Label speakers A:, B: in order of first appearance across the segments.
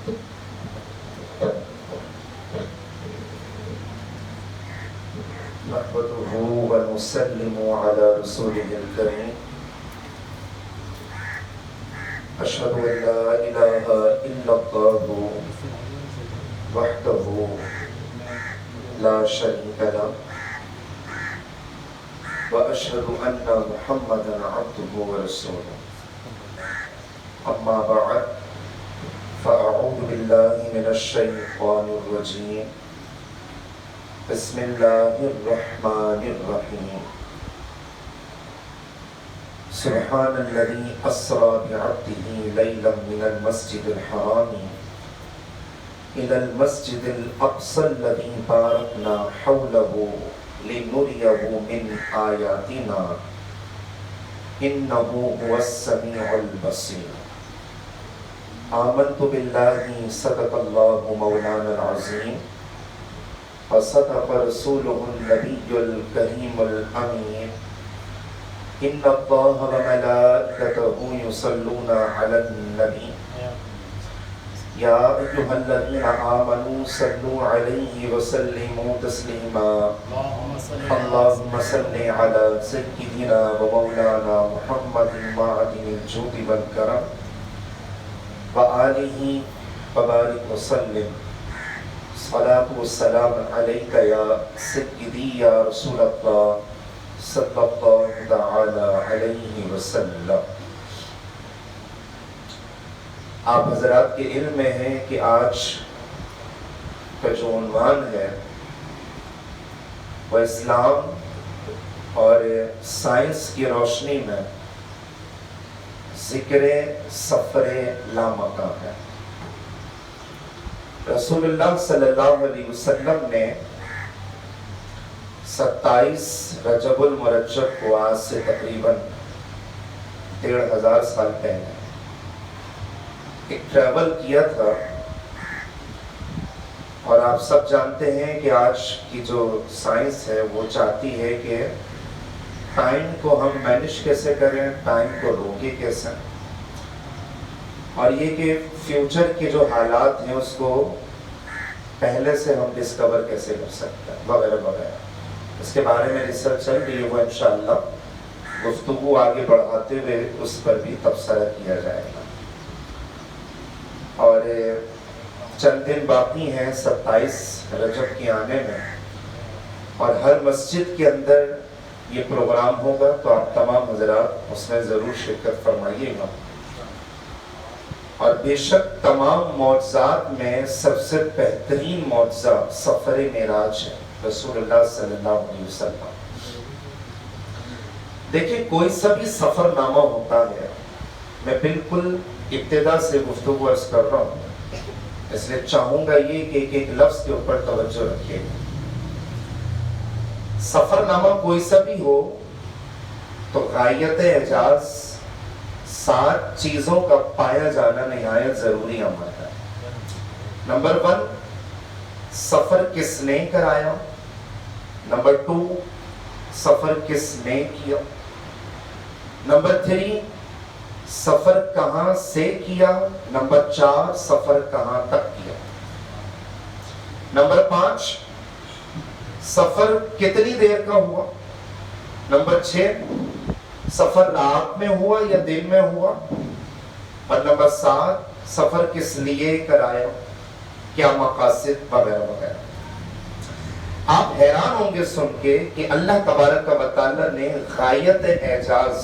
A: نحمده ونسلم على رسوله الكريم أشهد أن لا إله إلا الله وحده لا شريك له وأشهد أن محمدا عبده ورسوله أما بعد فأعوذ بالله من الشيطان الرجيم بسم الله الرحمن الرحيم سبحان الذي أسرى بعبده ليلا من المسجد الحرام إلى المسجد الأقصى الذي باركنا حوله لنريه من آياتنا إنه هو السميع البصير آمنت بالله صدق الله مولانا العظيم وصدق رسوله النبي الكريم الأمين إن الله وملائكته يصلون على النبي يا أيها الذين آمنوا صلوا عليه وسلموا تسليما اللهم صل على سيدنا ومولانا محمد معدن الجود والكرم وآله وبارك وسلم صلاة والسلام عليك يا سيدي يا رسول الله صلی اللہ تعالی علیہ وسلم۔ آپ حضرات کے علم میں ہیں کہ آج کا جو عنوان ہے وہ اسلام اور سائنس کی روشنی میں ذکر سفر لامکاں ہے۔ رسول اللہ صلی اللہ علیہ وسلم نے 27 رجب المرجب کو آج سے تقریباً 1500 سال پہلے ایک ٹریول کیا تھا، اور آپ سب جانتے ہیں کہ آج کی جو سائنس ہے وہ چاہتی ہے کہ ٹائم کو ہم مینیج کیسے کریں، ٹائم کو روکے کیسے، اور یہ کہ فیوچر کے جو حالات ہیں اس کو پہلے سے ہم ڈسکور کیسے کر سکتے ہیں وغیرہ وغیرہ۔ اس کے بارے میں ریسرچ چل رہی ہے، وہ انشاءاللہ گفتگو آگے بڑھاتے ہوئے اس پر بھی تبصرہ کیا جائے گا۔ اور چند دن باقی ہیں 27 رجب کی آنے میں، اور ہر مسجد کے اندر یہ پروگرام ہوگا، تو آپ تمام حضرات اس میں ضرور شرکت فرمائیے گا۔ اور بے شک تمام معجزات میں سب سے بہترین معجزہ سفر معراج ہے، رسول اللہ صلی اللہ علیہ وسلم۔ دیکھیں کوئی سا بھی سفر نامہ ہوتا ہے، میں بالکل ابتدا سے گفتگو عرض کر رہا ہوں، اس لیے چاہوں گا یہ کہ ایک ایک لفظ کے اوپر توجہ رکھیے۔ سفر نامہ کوئی سا بھی ہو تو غایت اعجاز 7 چیزوں کا پایا جانا نہایت ضروری عمل ہے۔ نمبر 1، سفر کس نے کرایا۔ نمبر 2، سفر کس نے کیا۔ نمبر 3، سفر کہاں سے کیا۔ نمبر 4، سفر کہاں تک کیا۔ نمبر 5، سفر کتنی دیر کا ہوا۔ نمبر 6، سفر رات میں ہوا یا دن میں ہوا۔ اور نمبر 7، سفر کس لیے کرایا، کیا مقاصد وغیرہ وغیرہ۔ آپ حیران ہوں گے سن کے کہ اللہ تبارک و تعالی نے غایت اعجاز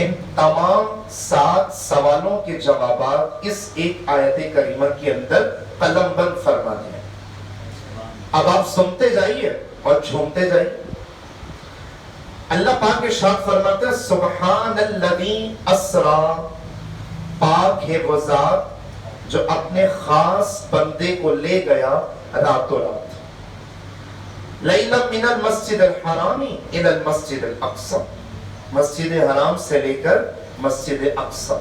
A: ان تمام 7 سوالوں کے جوابات اس ایک آیت کریمہ کے اندر قلم بند فرما دیا۔ اب آپ سنتے جائیے اور جھومتے جائیے۔ اللہ پاک ارشاد فرماتا ہے سبحان الذی اسرا، پاک ہے وہ ذات جو اپنے خاص بندے کو لے گیا راتوں رات، لیلا من المسجد الحرام الى المسجد الاقصی، مسجد حرام سے لے کر مسجد اقصی،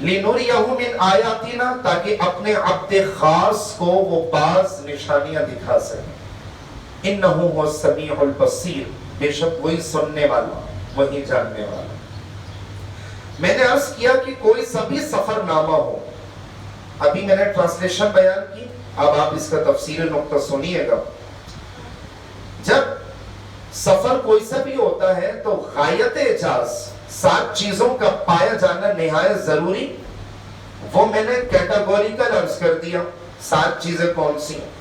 A: لنریہ من آیاتنا، تاکہ اپنے عبد خاص کو وہ بعض نشانیاں دکھا سکے۔ انہ هو السمیع البصیر، بے شک وہی سننے والا وہی جاننے والا۔ میں نے عرض کیا کہ کوئی سا بھی سفر نامہ ہو ابھی میں نے ٹرانسلیشن بیان کی، اب آپ اس کا تفصیل نقطہ سنیے گا. جب سفر کوئی سا بھی ہوتا ہے تو غایت اعجاز 7 چیزوں کا پایا جانا نہایت ضروری، وہ میں نے کیٹاگوریکل عرض کر دیا 7 چیزیں کون سی ہیں.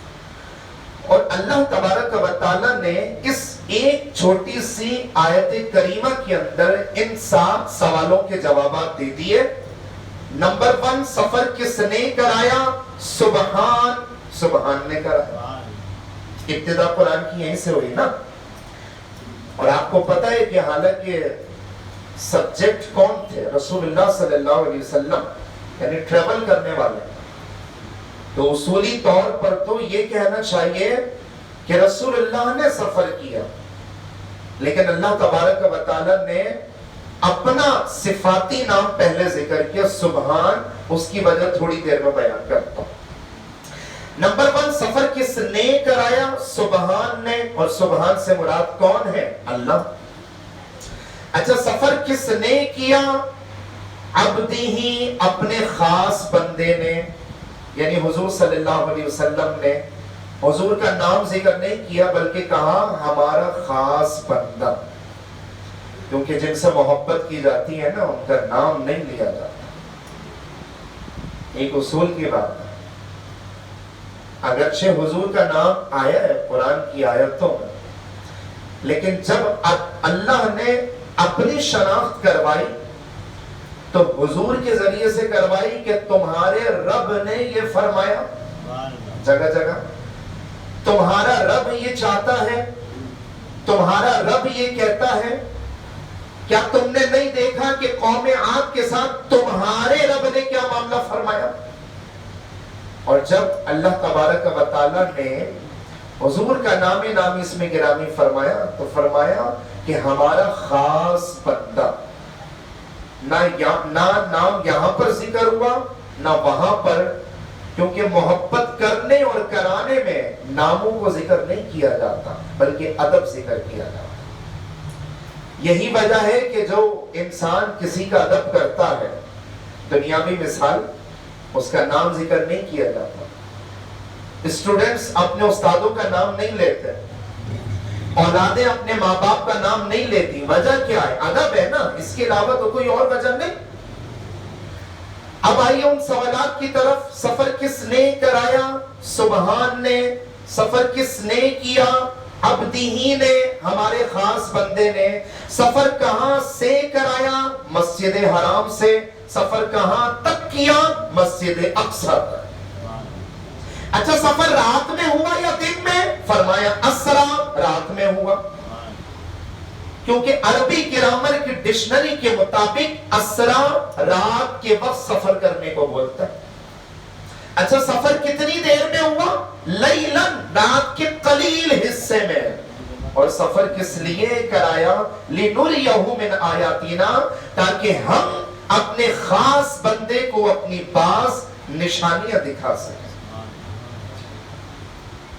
A: اور اللہ تبارک و تعالیٰ نے اس ایک چھوٹی سی آیت کریمہ کے اندر ان 7 سوالوں کے جوابات دے دیے. نمبر 1، سفر کس نے کرایا؟ سبحان نے کرایا. ابتدا قرآن کی یہیں سے ہوئی نا. اور آپ کو پتا ہے کہ حالانکہ سبجیکٹ کون تھے؟ رسول اللہ صلی اللہ علیہ وسلم، یعنی ٹریول کرنے والے. تو اصولی طور پر تو یہ کہنا چاہیے کہ رسول اللہ نے سفر کیا، لیکن اللہ تبارک و تعالیٰ نے اپنا صفاتی نام پہلے ذکر کیا سبحان. اس کی وجہ تھوڑی دیر میں بیان کرتا ہوں. نمبر 1، سفر کس نے کرایا؟ سبحان نے. اور سبحان سے مراد کون ہے؟ اللہ. اچھا، سفر کس نے کیا؟ عبدی ہی، اپنے خاص بندے نے، یعنی حضور صلی اللہ علیہ وسلم نے. حضور کا نام ذکر نہیں کیا بلکہ کہا ہمارا خاص بندہ، کیونکہ جن سے محبت کی جاتی ہے نا ان کا نام نہیں لیا جاتا. ایک اصول کی بات ہے. اگرچہ حضور کا نام آیا ہے قرآن کی آیتوں میں، لیکن جب اللہ نے اپنی شناخت کروائی تو حضور کے ذریعے سے کروائی کہ تمہارے رب نے یہ فرمایا. جگہ جگہ تمہارا رب یہ چاہتا ہے، تمہارا رب یہ کہتا ہے. کیا تم نے نہیں دیکھا کہ قوم عاد کے ساتھ تمہارے رب نے کیا معاملہ فرمایا؟ اور جب اللہ تبارک و تعالیٰ نے حضور کا نام نامی اس میں گرامی فرمایا تو فرمایا کہ ہمارا خاص بندہ. نہ نام یہاں پر ذکر ہوا نہ وہاں پر، کیونکہ محبت کرنے اور کرانے میں ناموں کو ذکر نہیں کیا جاتا بلکہ ادب ذکر کیا جاتا. یہی وجہ ہے کہ جو انسان کسی کا ادب کرتا ہے، دنیاوی مثال، اس کا نام ذکر نہیں کیا جاتا. اسٹوڈنٹس اپنے استادوں کا نام نہیں لیتے، اولادیں اپنے ماں باپ کا نام نہیں لیتی. وجہ کیا ہے؟ ادب ہے نا، اس کے علاوہ تو کوئی اور وجہ نہیں. اب آئیے ان سوالات کی طرف. سفر کس نے کرایا؟ سبحان نے. سفر کس نے کیا؟ عبدی ہی نے، ہمارے خاص بندے نے. سفر کہاں سے کرایا؟ مسجد حرام سے. سفر کہاں تک کیا؟ مسجد اقصی تک. اچھا، سفر رات میں ہوا یا دن میں؟ فرمایا اسرا، رات میں ہوا. کیونکہ عربی گرامر کی ڈکشنری کے مطابق اسرا رات کے وقت سفر کرنے کو بولتا ہے. اچھا، سفر کتنی دیر میں ہوا؟ لیلن، رات کے قلیل حصے میں. اور سفر کس لیے کرایا؟ لنریہ من آیاتنا، تاکہ ہم اپنے خاص بندے کو اپنی بعض نشانیاں دکھا سکیں.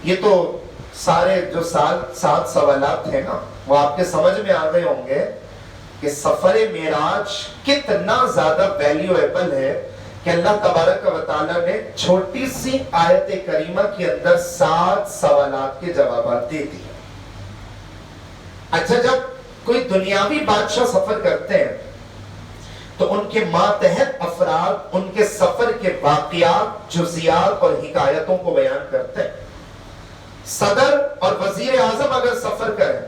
A: یہ تو سارے جو 7 سوالات ہیں نا وہ آپ کے سمجھ میں آ گئے ہوں گے کہ سفر معراج کتنا زیادہ ویلیویبل ہے کہ اللہ تبارک و تعالیٰ نے چھوٹی سی آیت کریمہ کے اندر 7 سوالات کے جوابات دے دیے. اچھا، جب کوئی دنیاوی بادشاہ سفر کرتے ہیں تو ان کے ماتحت افراد ان کے سفر کے واقعات، جزیات اور حکایتوں کو بیان کرتے ہیں. صدر اور وزیر اعظم اگر سفر کریں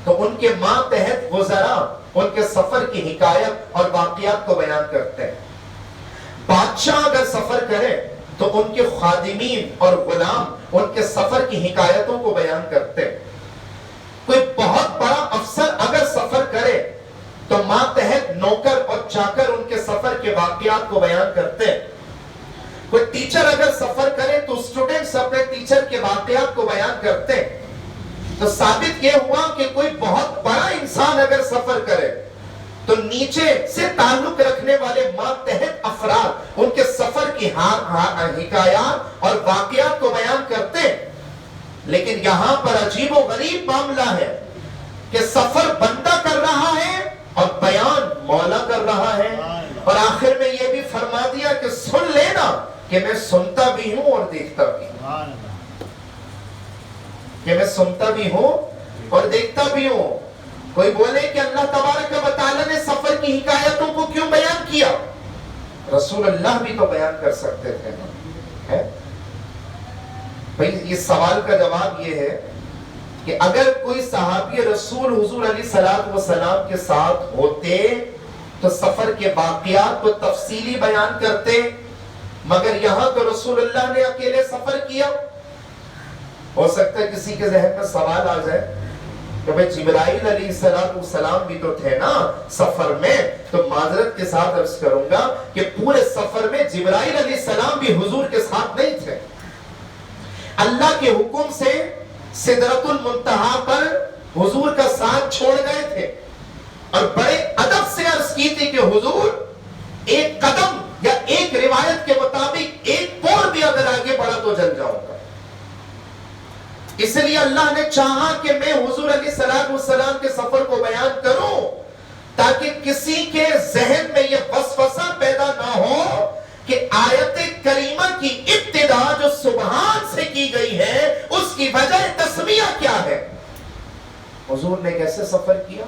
A: تو ان کے ماتحت وزراء ان کے سفر کی حکایت اور واقعات کو بیان کرتے ہیں. بادشاہ اگر سفر کرے تو ان کے خادمین اور غلام ان کے سفر کی حکایتوں کو بیان کرتے ہیں. کوئی بہت بڑا افسر اگر سفر کرے تو ماتحت نوکر اور چاکر ان کے سفر کے واقعات کو بیان کرتے ہیں. کوئی ٹیچر اگر سفر کرے تو اسٹوڈنٹس اپنے ٹیچر کے واقعات کو بیان کرتے ہیں. تو ثابت یہ ہوا کہ کوئی بہت بڑا انسان اگر سفر کرے تو نیچے سے تعلق رکھنے والے ماتحت افراد ان کے سفر کی حکایات اور واقعات کو بیان کرتے ہیں. لیکن یہاں پر عجیب و غریب معاملہ ہے کہ سفر بندہ کر رہا ہے اور بیان مولا کر رہا ہے. اور آخر میں یہ بھی فرما دیا کہ سن لینا کہ میں سنتا بھی ہوں اور دیکھتا بھی ہوں، کہ میں سنتا بھی ہوں اور دیکھتا بھی ہوں۔ کوئی بولے کہ اللہ تبارک و تعالیٰ نے سفر کی حکایتوں کو کیوں بیان کیا؟ رسول اللہ بھی تو بیان کر سکتے تھے۔ بھئی یہ سوال کا جواب یہ ہے کہ اگر کوئی صحابی رسول حضور علیہ السلام کے ساتھ ہوتے تو سفر کے واقعات کو تفصیلی بیان کرتے، مگر یہاں تو رسول اللہ نے اکیلے سفر کیا۔ ہو سکتا ہے کسی کے ذہن میں سوال آ جائے کہ بھئی جبرائیل علیہ السلام بھی تو تھے نا سفر میں، تو معذرت کے ساتھ عرض کروں گا کہ پورے سفر میں جبرائیل علیہ السلام بھی حضور کے ساتھ نہیں تھے۔ اللہ کے حکم سے سدرۃ المنتہا پر حضور کا ساتھ چھوڑ گئے تھے، اور بڑے ادب سے عرض کی تھی کہ حضور ایک قدم یا ایک روایت کے مطابق ایک پور بھی اگر آگے بڑھا تو جل جاؤں گا۔ اس لیے اللہ نے چاہا کہ میں حضور علیہ السلام کے سفر کو بیان کروں تاکہ کسی کے ذہن میں یہ وسوسہ پیدا نہ ہو کہ آیت کریمہ کی ابتدا جو سبحان سے کی گئی ہے اس کی وجہ تسمیہ کیا ہے۔ حضور نے کیسے سفر کیا،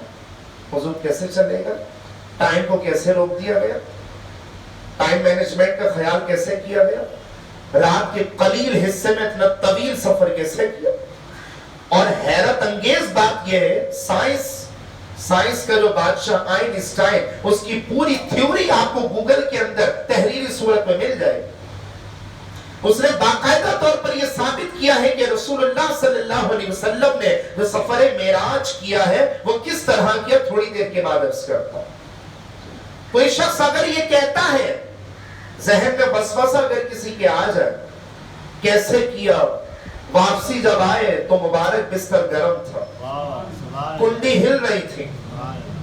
A: حضور کیسے چلے گا، ٹائم کو کیسے روک دیا گیا، ٹائم مینجمنٹ کا خیال کیسے کیا گیا، رات کے قلیل حصے میں اتنا طویل سفر کیسے کیا۔ اور حیرت انگیز بات یہ ہے، سائنس کا جو بادشاہ آئنسٹائن، اس کی پوری تھیوری آپ کو گوگل کے اندر تحریری صورت میں مل جائے گی۔ اس نے باقاعدہ طور پر یہ ثابت کیا ہے کہ رسول اللہ صلی اللہ علیہ وسلم نے جو سفر معراج کیا ہے وہ کس طرح کیا، تھوڑی دیر کے بعد عرض کرتا ہوں۔ کوئی شخص اگر یہ کہتا ہے، ذہن میں وسوسہ اگر کسی کے آ جائے، کیسے کیا، واپسی جب آئے تو مبارک بستر گرم تھا، کنڈی ہل رہی تھی،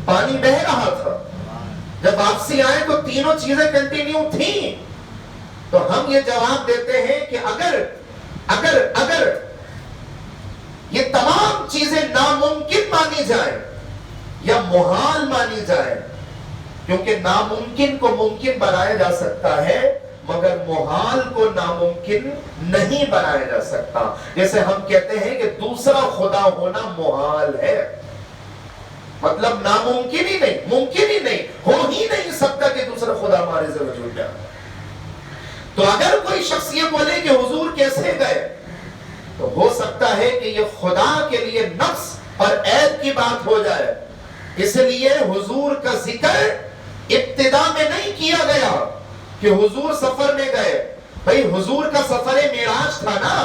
A: پانی بہ رہا تھا، جب واپسی آئے تو تینوں چیزیں کنٹینیو تھیں، تو ہم یہ جواب دیتے ہیں کہ اگر یہ تمام چیزیں ناممکن مانی جائیں یا محال مانی جائیں، کیونکہ ناممکن کو ممکن بنایا جا سکتا ہے مگر محال کو ناممکن نہیں بنایا جا سکتا۔ جیسے ہم کہتے ہیں کہ دوسرا خدا ہونا محال ہے، مطلب ناممکن ہی نہیں، ممکن ہی نہیں، ہو ہی نہیں سکتا کہ دوسرا خدا ہمارے سے وجود میں آئے۔ تو اگر کوئی شخص یہ بولے کہ حضور کیسے گئے، تو ہو سکتا ہے کہ یہ خدا کے لیے نقص اور عیب کی بات ہو جائے، اس لیے حضور کا ذکر ابتدا میں نہیں کیا گیا کہ حضور سفر میں گئے۔ بھئی حضور کا سفر معراج تھا نا،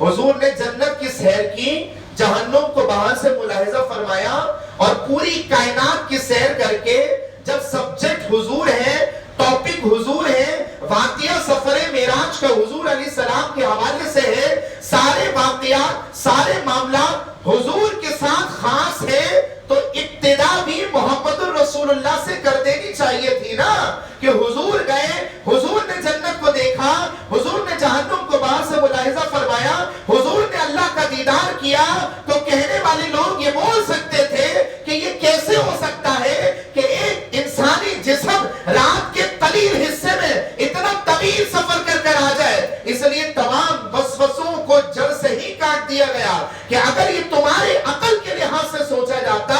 A: حضور نے جنت کی سیر کی، جہنم کو باہر سے ملاحظہ فرمایا، اور پوری کائنات کی سیر کر کے جب سبجیکٹ حضور ہے، ٹاپک حضور ہے، واقعہ سفر معراج کا حضور علیہ السلام کے حوالے سے ہے، سارے واقعات، سارے معاملات حضور کے ساتھ خاص ہے، تو ابتدا بھی محمد الرسول اللہ سے کر دینی چاہیے تھی نا کہ حضور گئے، حضور نے جنت کو دیکھا، حضور نے جہنم کو باہر سے ملاحظہ فرمایا، حضور نے اللہ کا دیدار کیا، تو کہنے والے لوگ یہ بول سکتے تھے کہ یہ کیسے ہو سکتا ہے کہ ایک انسانی جسم رات کے قلیل حصے میں اتنا طویل سفر کر آ جائے۔ اس لیے تمام وسوسوں کو جڑ سے ہی کاٹ دیا گیا کہ اگر یہ تمہارے عقل کے لحاظ سے سوچا جاتا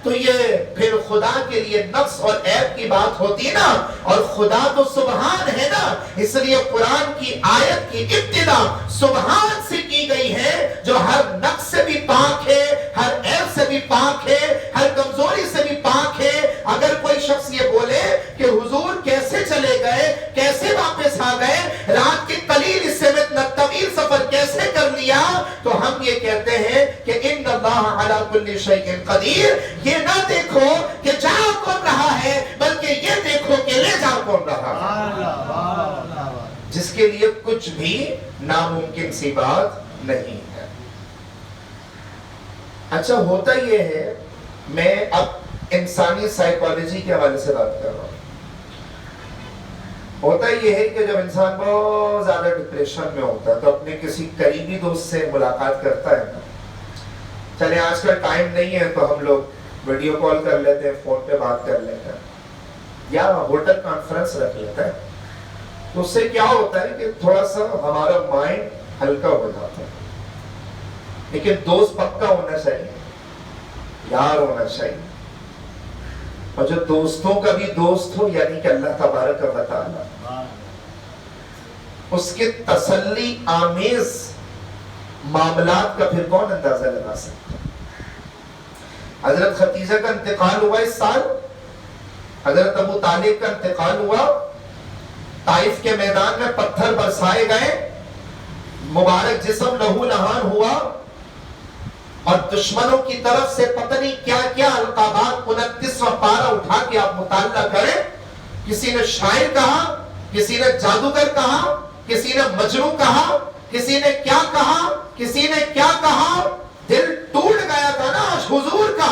A: تو یہ پھر خدا کے لیے نقص اور عیب کی بات ہوتی نا، اور خدا تو سبحان ہے نا، اس لیے قرآن کی آیت کی ابتدا سبحان سے کی گئی ہے، جو ہر نقص سے بھی پاک ہے، ہر عیب سے بھی پاک ہے، ہر کمزوری سے بھی پاک ہے۔ اگر کوئی شخص یہ بولے کہ حضور کیسے چلے گئے، کیسے واپس آ گئے، رات کے قلیل حصے میں اتنا طویل سفر کیسے کر لیا، تو ہم یہ کہتے ہیں کہ ان اللہ علی کل شیء قدیر۔ یہ نہ دیکھو کہ جا کون رہا ہے، بلکہ یہ دیکھو کہ لے جا کون رہا ہے، جس کے لیے کچھ بھی ناممکن سی بات نہیں ہے۔ اچھا ہوتا یہ ہے، میں اب انسانی سائیکالوجی کے حوالے سے بات کر رہا ہوں۔ ہوتا یہ ہے کہ جب انسان بہت زیادہ ڈپریشن میں ہوتا ہے تو اپنے کسی قریبی دوست سے ملاقات کرتا ہے نا، چلے آج کل ٹائم نہیں ہے تو ہم لوگ ویڈیو کال کر لیتے ہیں، فون پہ بات کر لیتے ہیں، یا ہوٹل کانفرنس رکھ لیتا ہے، تو اس سے کیا ہوتا ہے کہ تھوڑا سا ہمارا مائنڈ ہلکا ہو جاتا ہے. لیکن دوست پکا ہونا چاہیے, یار ہونا چاہیے, اور جو دوستوں کا بھی دوست ہو, یعنی کہ اللہ تبارک و تعالی, اس کے تسلی آمیز معاملات کا پھر کون اندازہ لگا سکتا ہے. حضرت خدیجہ کا انتقال ہوا اس سال, حضرت ابو طالب کا انتقال ہوا, طائف کے میدان میں پتھر برسائے گئے, مبارک جسم لہو لہان ہوا, اور دشمنوں کی طرف سے پتہ نہیں کیا کیا القابات 29واں پارہ اٹھا کے آپ مطالعہ کریں. کسی نے شاعر کہا, کسی نے جادوگر کہا, کسی نے مجنون کہا, کسی نے کیا کہا, کسی نے کیا کہا. دل ٹوٹ گیا تھا نا حضور کا.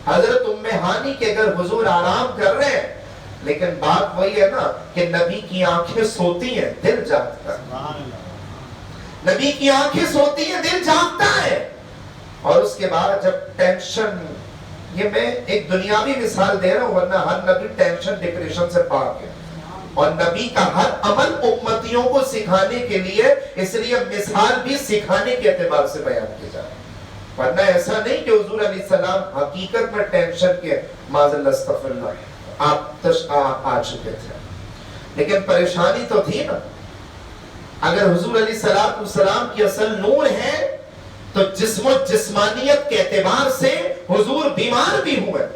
A: حضرت ام ہانی کے اگر حضور آرام کر رہے ہیں, لیکن بات وہی ہے نا کہ نبی کی آنکھیں سوتی ہیں, دل جاگتا ہے. نبی کی آنکھیں سوتی ہیں, دل جاگتا ہے. اور اس کے بعد جب ٹینشن, یہ میں ایک دنیاوی مثال دے رہا ہوں, ورنہ ہر نبی ٹینشن ڈپریشن سے پاک ہے, اور نبی کا ہر عمل امتیوں کو سکھانے کے لیے, اس لیے مثال بھی سکھانے کے اعتبار سے بیان کی جائے. ورنہ ایسا نہیں کہ حضور علیہ السلام حقیقت میں ٹینشن کے معاذ اللہ استغفر اللہ آپ آ چکے تھے, لیکن پریشانی تو تھی نا. اگر حضور علیہ السلام کی اصل نور ہے تو جسم و جسمانیت کے اعتبار سے حضور بیمار بھی ہوئے,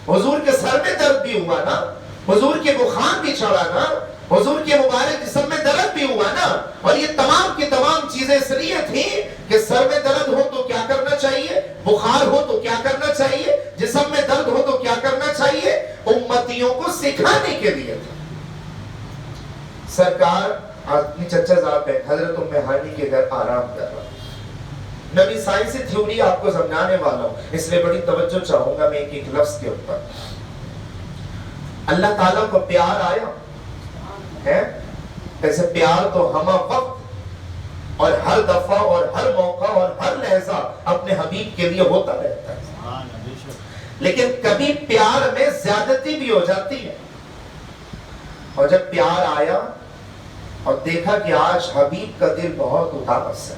A: حضور کے سر میں درد بھی ہوا نا, حضور کے بخار بھی چڑھا نا, حضور کے مبارک جسم میں درد بھی ہوا نا. اور یہ تمام کی تمام چیزیں اس لیے تھیں کہ سر میں درد ہو تو کیا کرنا چاہیے, بخار ہو تو کیا کرنا چاہیے, جسم میں درد ہو تو کیا کرنا چاہیے, امتیوں کو سکھانے کے لیے تھا. سرکار اپنی چچا صاحب حضرت ام ہانی کے گھر آرام کر رہا. نبی سائنسی تھیوری آپ کو سمجھانے والا ہوں, اس لیے بڑی توجہ چاہوں گا میں ایک لفظ کے اوپر. اللہ تعالیٰ کو پیار آیا ہے, ایسے پیار تو ہمہ وقت اور ہر دفعہ اور ہر موقع اور ہر لحظہ اپنے حبیب کے لیے ہوتا رہتا ہے. لیکن کبھی پیار میں زیادتی بھی ہو جاتی ہے. اور جب پیار آیا اور دیکھا کہ آج حبیب کا دل بہت اداس ہے,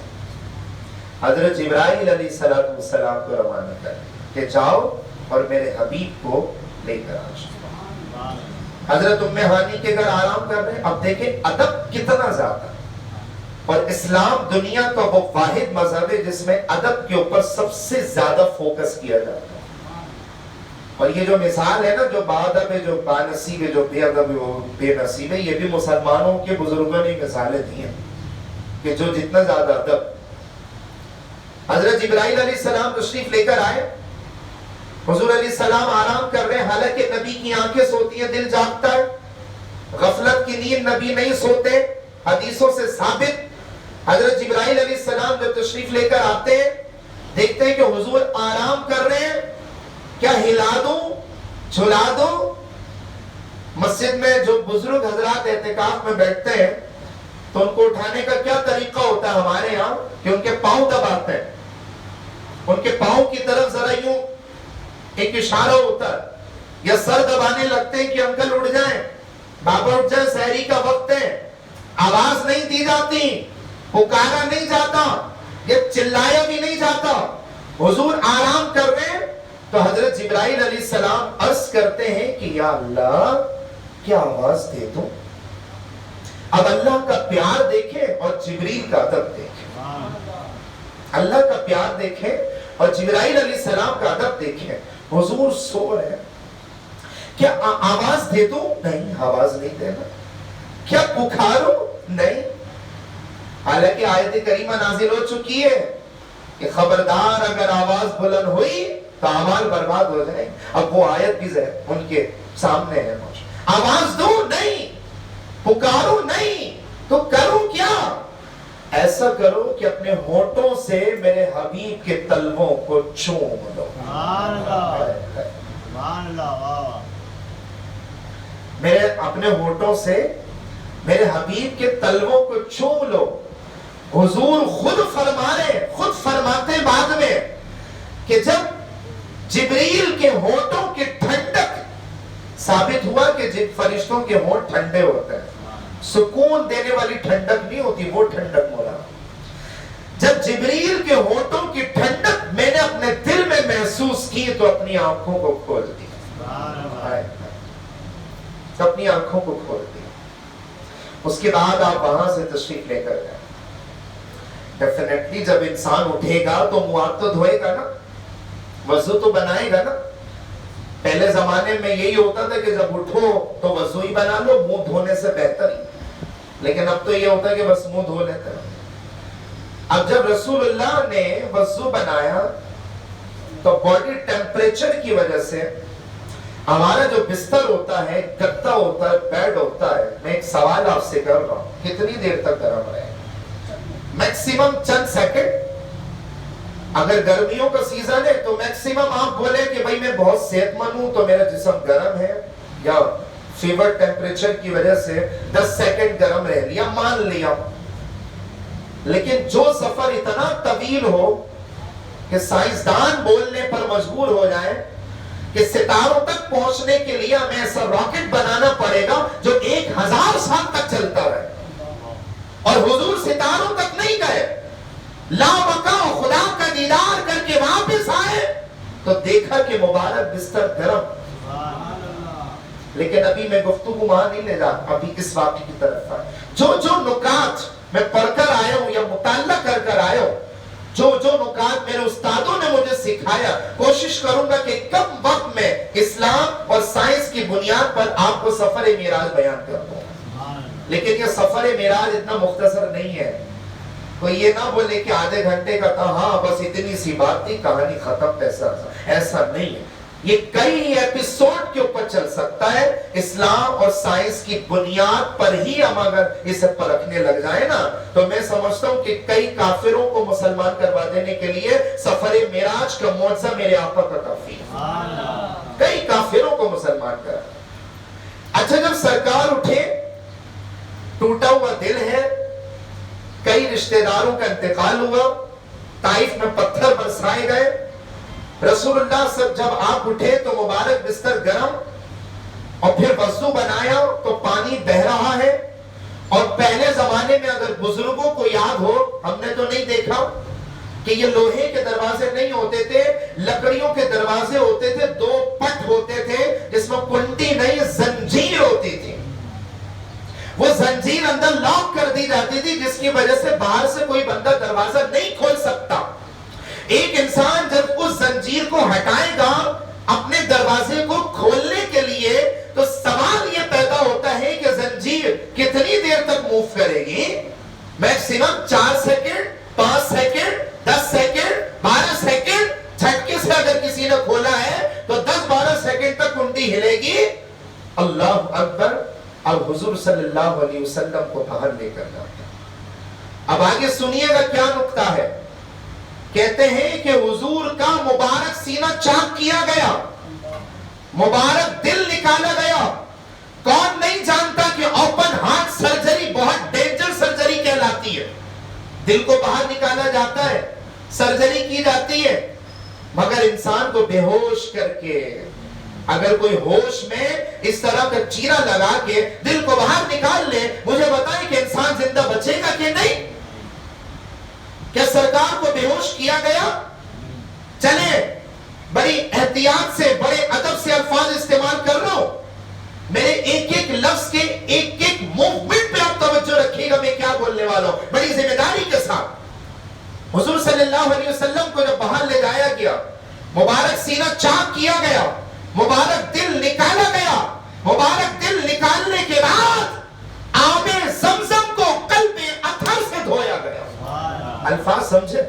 A: حضرت جبرائیل علیہ السلام کو روانہ کر کہ جاؤ اور میرے حبیب کو لے کر آ. حضرت ام ہانی کے گھر آرام کر رہے ہیں. اب دیکھیں ادب کتنا زیادہ, اور اسلام دنیا کا وہ واحد مذہب ہے جس میں ادب کے اوپر سب سے زیادہ فوکس کیا جاتا ہے. اور یہ جو مثال ہے نا, جو باادب ہے, جو بانصیب ہے, جو بے ادب ہے, وہ بے نصیب ہے, یہ بھی مسلمانوں کے بزرگوں نے مثالیں دی ہیں کہ جو جتنا زیادہ ادب. حضرت جبرائیل علیہ السلام تشریف لے کر آئے, حضور علیہ السلام آرام کر رہے ہیں, حالانکہ نبی کی آنکھیں سوتی ہیں, دل جاگتا ہے, غفلت کی نیند نبی نہیں سوتے, حدیثوں سے ثابت. حضرت جبرائیل علیہ السلام جب تشریف لے کر آتے ہیں, دیکھتے ہیں کہ حضور آرام کر رہے ہیں, کیا ہلا دوں, جھلا دوں. مسجد میں جو بزرگ حضرات اعتکاف میں بیٹھتے ہیں تو ان کو اٹھانے کا کیا طریقہ ہوتا ہے ہمارے یہاں کہ ان کے پاؤں دباتے ہیں, ان کے پاؤں کی طرف ذرا یوں ایک اشارہ ہوتا ہے, یا سر دبانے لگتے ہیں کہ انکل اٹھ جائیں, بابا اٹھ جائیں, سحری کا وقت ہے. آواز نہیں دی جاتی, پکارا نہیں جاتا, یہ چلایا بھی نہیں جاتا. حضور آرام کر رہے ہیں تو حضرت جبرائیل علیہ السلام عرض کرتے ہیں کہ یا اللہ کیا آواز دے دوں. اب اللہ کا پیار دیکھیں اور جبریل کا ادب دیکھیں. اللہ کا پیار دیکھیں اور جبرائیل علیہ السلام کا ادب دیکھیں. حضور سو رہے ہیں, کیا آواز دے دوں؟ نہیں, آواز نہیں دینا. کیا پکاروں؟ نہیں. حالانکہ آیت کریمہ نازل ہو چکی ہے کہ خبردار اگر آواز بلند ہوئی تو اعمال برباد ہو جائیں. اب وہ آیت بھی ان کے سامنے ہے. آواز دوں؟ نہیں. پکاروں؟ نہیں. تو کروں کیا؟ ایسا کرو کہ اپنے ہونٹوں سے میرے حبیب کے تلووں کو چوم لو. میرے اپنے ہونٹوں سے میرے حبیب کے تلووں کو چوم لو. حضور خود فرما رہے, خود فرماتے بعد میں کہ جب جبریل کے ہونٹوں کی ٹھنڈک ثابت ہوا کہ جن فرشتوں کے ہونٹ ٹھنڈے ہوتے ہیں, سکون دینے والی ٹھنڈک نہیں ہوتی وہ ٹھنڈک مولانا. جب جبریل کے ہونٹوں کی ٹھنڈک میں نے اپنے دل میں محسوس کی تو اپنی آنکھوں کو کھول دی. اپنی آنکھوں کو کھول دی. اس کے بعد آپ وہاں سے تشریف لے کر گئے. ڈیفینیٹلی جب انسان اٹھے گا تو منہ ہاتھ تو دھوئے گا نا, وضو تو بنائے گا نا. پہلے زمانے میں یہی ہوتا تھا کہ جب اٹھو تو وضو ہی بنا لو, منہ دھونے سے بہتر ہی. لیکن اب تو یہ ہوتا ہے کہ بس منہ دھو لیتے ہیں. اب جب رسول اللہ نے وضو بنایا تو باڈی ٹیمپریچر کی وجہ سے ہمارا جو بستر ہوتا ہے, گدا ہوتا ہے, بیڈ ہوتا ہے, میں ایک سوال آپ سے کر رہا ہوں, کتنی دیر تک گرم رہے؟ میکسیمم چند سیکنڈ. اگر گرمیوں کا سیزن ہے تو میکسیمم آپ بولے کہ بھائی میں بہت صحت مند ہوں تو میرا جسم گرم ہے, یا فیور ٹیمپریچر کی وجہ سے 10 سیکنڈ گرم رہ لیا, مان لیا. لیکن جو سفر اتنا طویل ہو کہ سائنسدان بولنے پر مجبور ہو جائے کہ ستاروں تک پہنچنے کے لیے ہمیں ایسا راکٹ بنانا پڑے گا جو 1000 سال تک چلتا رہے, اور حضور ستاروں تک نہیں گئے, لامکہ خدا کا دیدار کر کے واپس آئے تو دیکھا کہ مبارک بستر گرم. لیکن ابھی میں گفتگو وہاں نہیں لے جاتا, ابھی اس واقعے کی طرف آئے. جو نکات میں پڑھ کر آیا ہوں یا مطالعہ کر آیا ہوں, جو نکات میرے استادوں نے مجھے سکھایا, کوشش کروں گا کہ کم وقت میں اسلام اور سائنس کی بنیاد پر آپ کو سفر معراج بیان کر دوں. لیکن یہ سفر معراج اتنا مختصر نہیں ہے. کوئی یہ نہ بولے کہ آدھے گھنٹے کا تھا, ہاں بس اتنی سی بات تھی, کہانی ختم. ایسا نہیں ہے. یہ کئی ایپیسوڈ کے اوپر چل سکتا ہے. اسلام اور سائنس کی بنیاد پر ہی ہم اگر اسے پرکھنے لگ جائیں نا تو میں سمجھتا ہوں کہ کئی کافروں کو مسلمان کروا دینے کے لیے سفر معراج کا معجزہ میرے آقا کا کافی ہے. کئی کافروں کو مسلمان کرا. اچھا, جب سرکار اٹھے, ٹوٹا ہوا دل ہے, کئی رشتہ داروں کا انتقال ہوا, طائف میں پتھر برسائے گئے. رسول اللہ صاحب جب آپ اٹھے تو مبارک بستر گرم, اور پھر وضو بنایا تو پانی بہ رہا ہے. اور پہلے زمانے میں اگر بزرگوں کو یاد ہو, ہم نے تو نہیں دیکھا کہ یہ لوہے کے دروازے نہیں ہوتے تھے, لکڑیوں کے دروازے ہوتے تھے, 2 پٹ ہوتے تھے جس میں کنڈی نہیں زنجیر ہوتی تھی. وہ زنجیر اندر لاک کر دی جاتی تھی جس کی وجہ سے باہر سے کوئی بندہ دروازہ نہیں کھول سکتا. ایک انسان جب اس زنجیر کو ہٹائے گا اپنے دروازے کو کھولنے کے لیے تو سوال یہ پیدا ہوتا ہے کہ زنجیر کتنی دیر تک موو کرے گی. Maximum 4 second, 5 second, 10 second, 12 second. جھٹکے سے اگر کسی نے کھولا ہے تو 10-12 سیکنڈ تک کنڈی ہلے گی. اللہ اکبر. اب حضور صلی اللہ علیہ وسلم کو باہر لے کر جاتا. اب آگے سنیے گا کیا نکتہ ہے. کہتے ہیں کہ حضور کا مبارک سینہ چاک کیا گیا, مبارک دل نکالا گیا. کون نہیں جانتا کہ اوپن ہارٹ سرجری بہت ڈینجر سرجری کہلاتی ہے. دل کو باہر نکالا جاتا ہے, سرجری کی جاتی ہے, مگر انسان کو بے ہوش کر کے, اگر کوئی ہوش میں اس طرح کا چیرا لگا کے دل کو باہر نکال لے, مجھے بتائیں کہ انسان زندہ بچے گا کہ نہیں؟ کیا سرکار کو بے ہوش کیا گیا؟ چلیں بڑی احتیاط سے, بڑے ادب سے الفاظ استعمال کر رہا ہوں. میرے ایک ایک لفظ کے ایک ایک موومنٹ پہ آپ توجہ رکھیے گا میں کیا بولنے والا ہوں, بڑی ذمہ داری کے ساتھ. حضور صلی اللہ علیہ وسلم کو جب باہر لے جایا گیا, مبارک سینہ چاک کیا گیا, مبارک دل نکالا گیا. مبارک دل نکالنے کے بعد آب زمزم کو قلب اطہر سے دھویا گیا. الفاظ سمجھے؟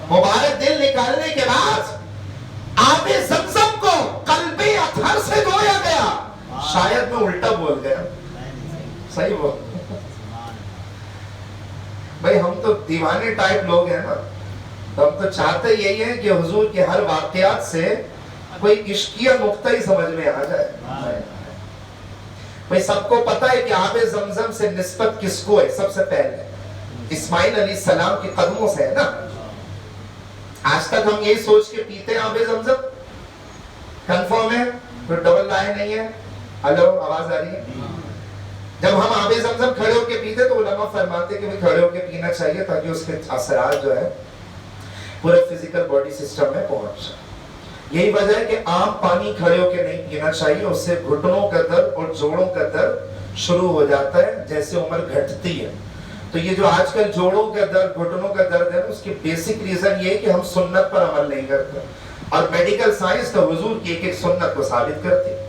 A: مبارک دل نکالنے کے بعد آب زمزم کو قلب اطہر سے دھویا گیا. شاید میں الٹا بول گیا, صحیح بول. بھائی ہم تو دیوانے ٹائپ لوگ ہیں نا, ہم تو چاہتے یہی ہے کہ حضور کے ہر واقعات سے کوئی عشقیہ نقطہ ہی سمجھ میں آ جائے. بھئی سب کو پتا ہے کہ آب زمزم سے نسبت کس کو ہے؟ سب سے پہلے اسماعیل علیہ السلام کے قدموں سے ہے نا. آج تک ہم یہی سوچ کے پیتے ہیں آب زمزم, کنفرم ہے تو ڈبل لائن نہیں ہے. ہلو آواز آ رہی ہے؟ جب ہم آب زمزم کھڑے ہو کے پیتے تو علماء فرماتے کہ کھڑے ہو کے پینا چاہیے تاکہ اس کے اثرات جو ہے پورے فزیکل باڈی سسٹم میں پہنچ جائے. یہی وجہ ہے کہ عام پانی کھڑے ہو کے نہیں پینا چاہیے, اس سے گھٹنوں کا درد اور جوڑوں کا درد شروع ہو جاتا ہے جیسے عمر گھٹتی ہے. تو یہ جو آج کل جوڑوں کا درد, گھٹنوں کا درد ہے, اس کی بیسک ریزن یہ ہے کہ ہم سنت پر عمل نہیں کرتے, اور میڈیکل سائنس تو حضور کی ایک ایک سنت کو ثابت کرتی ہے.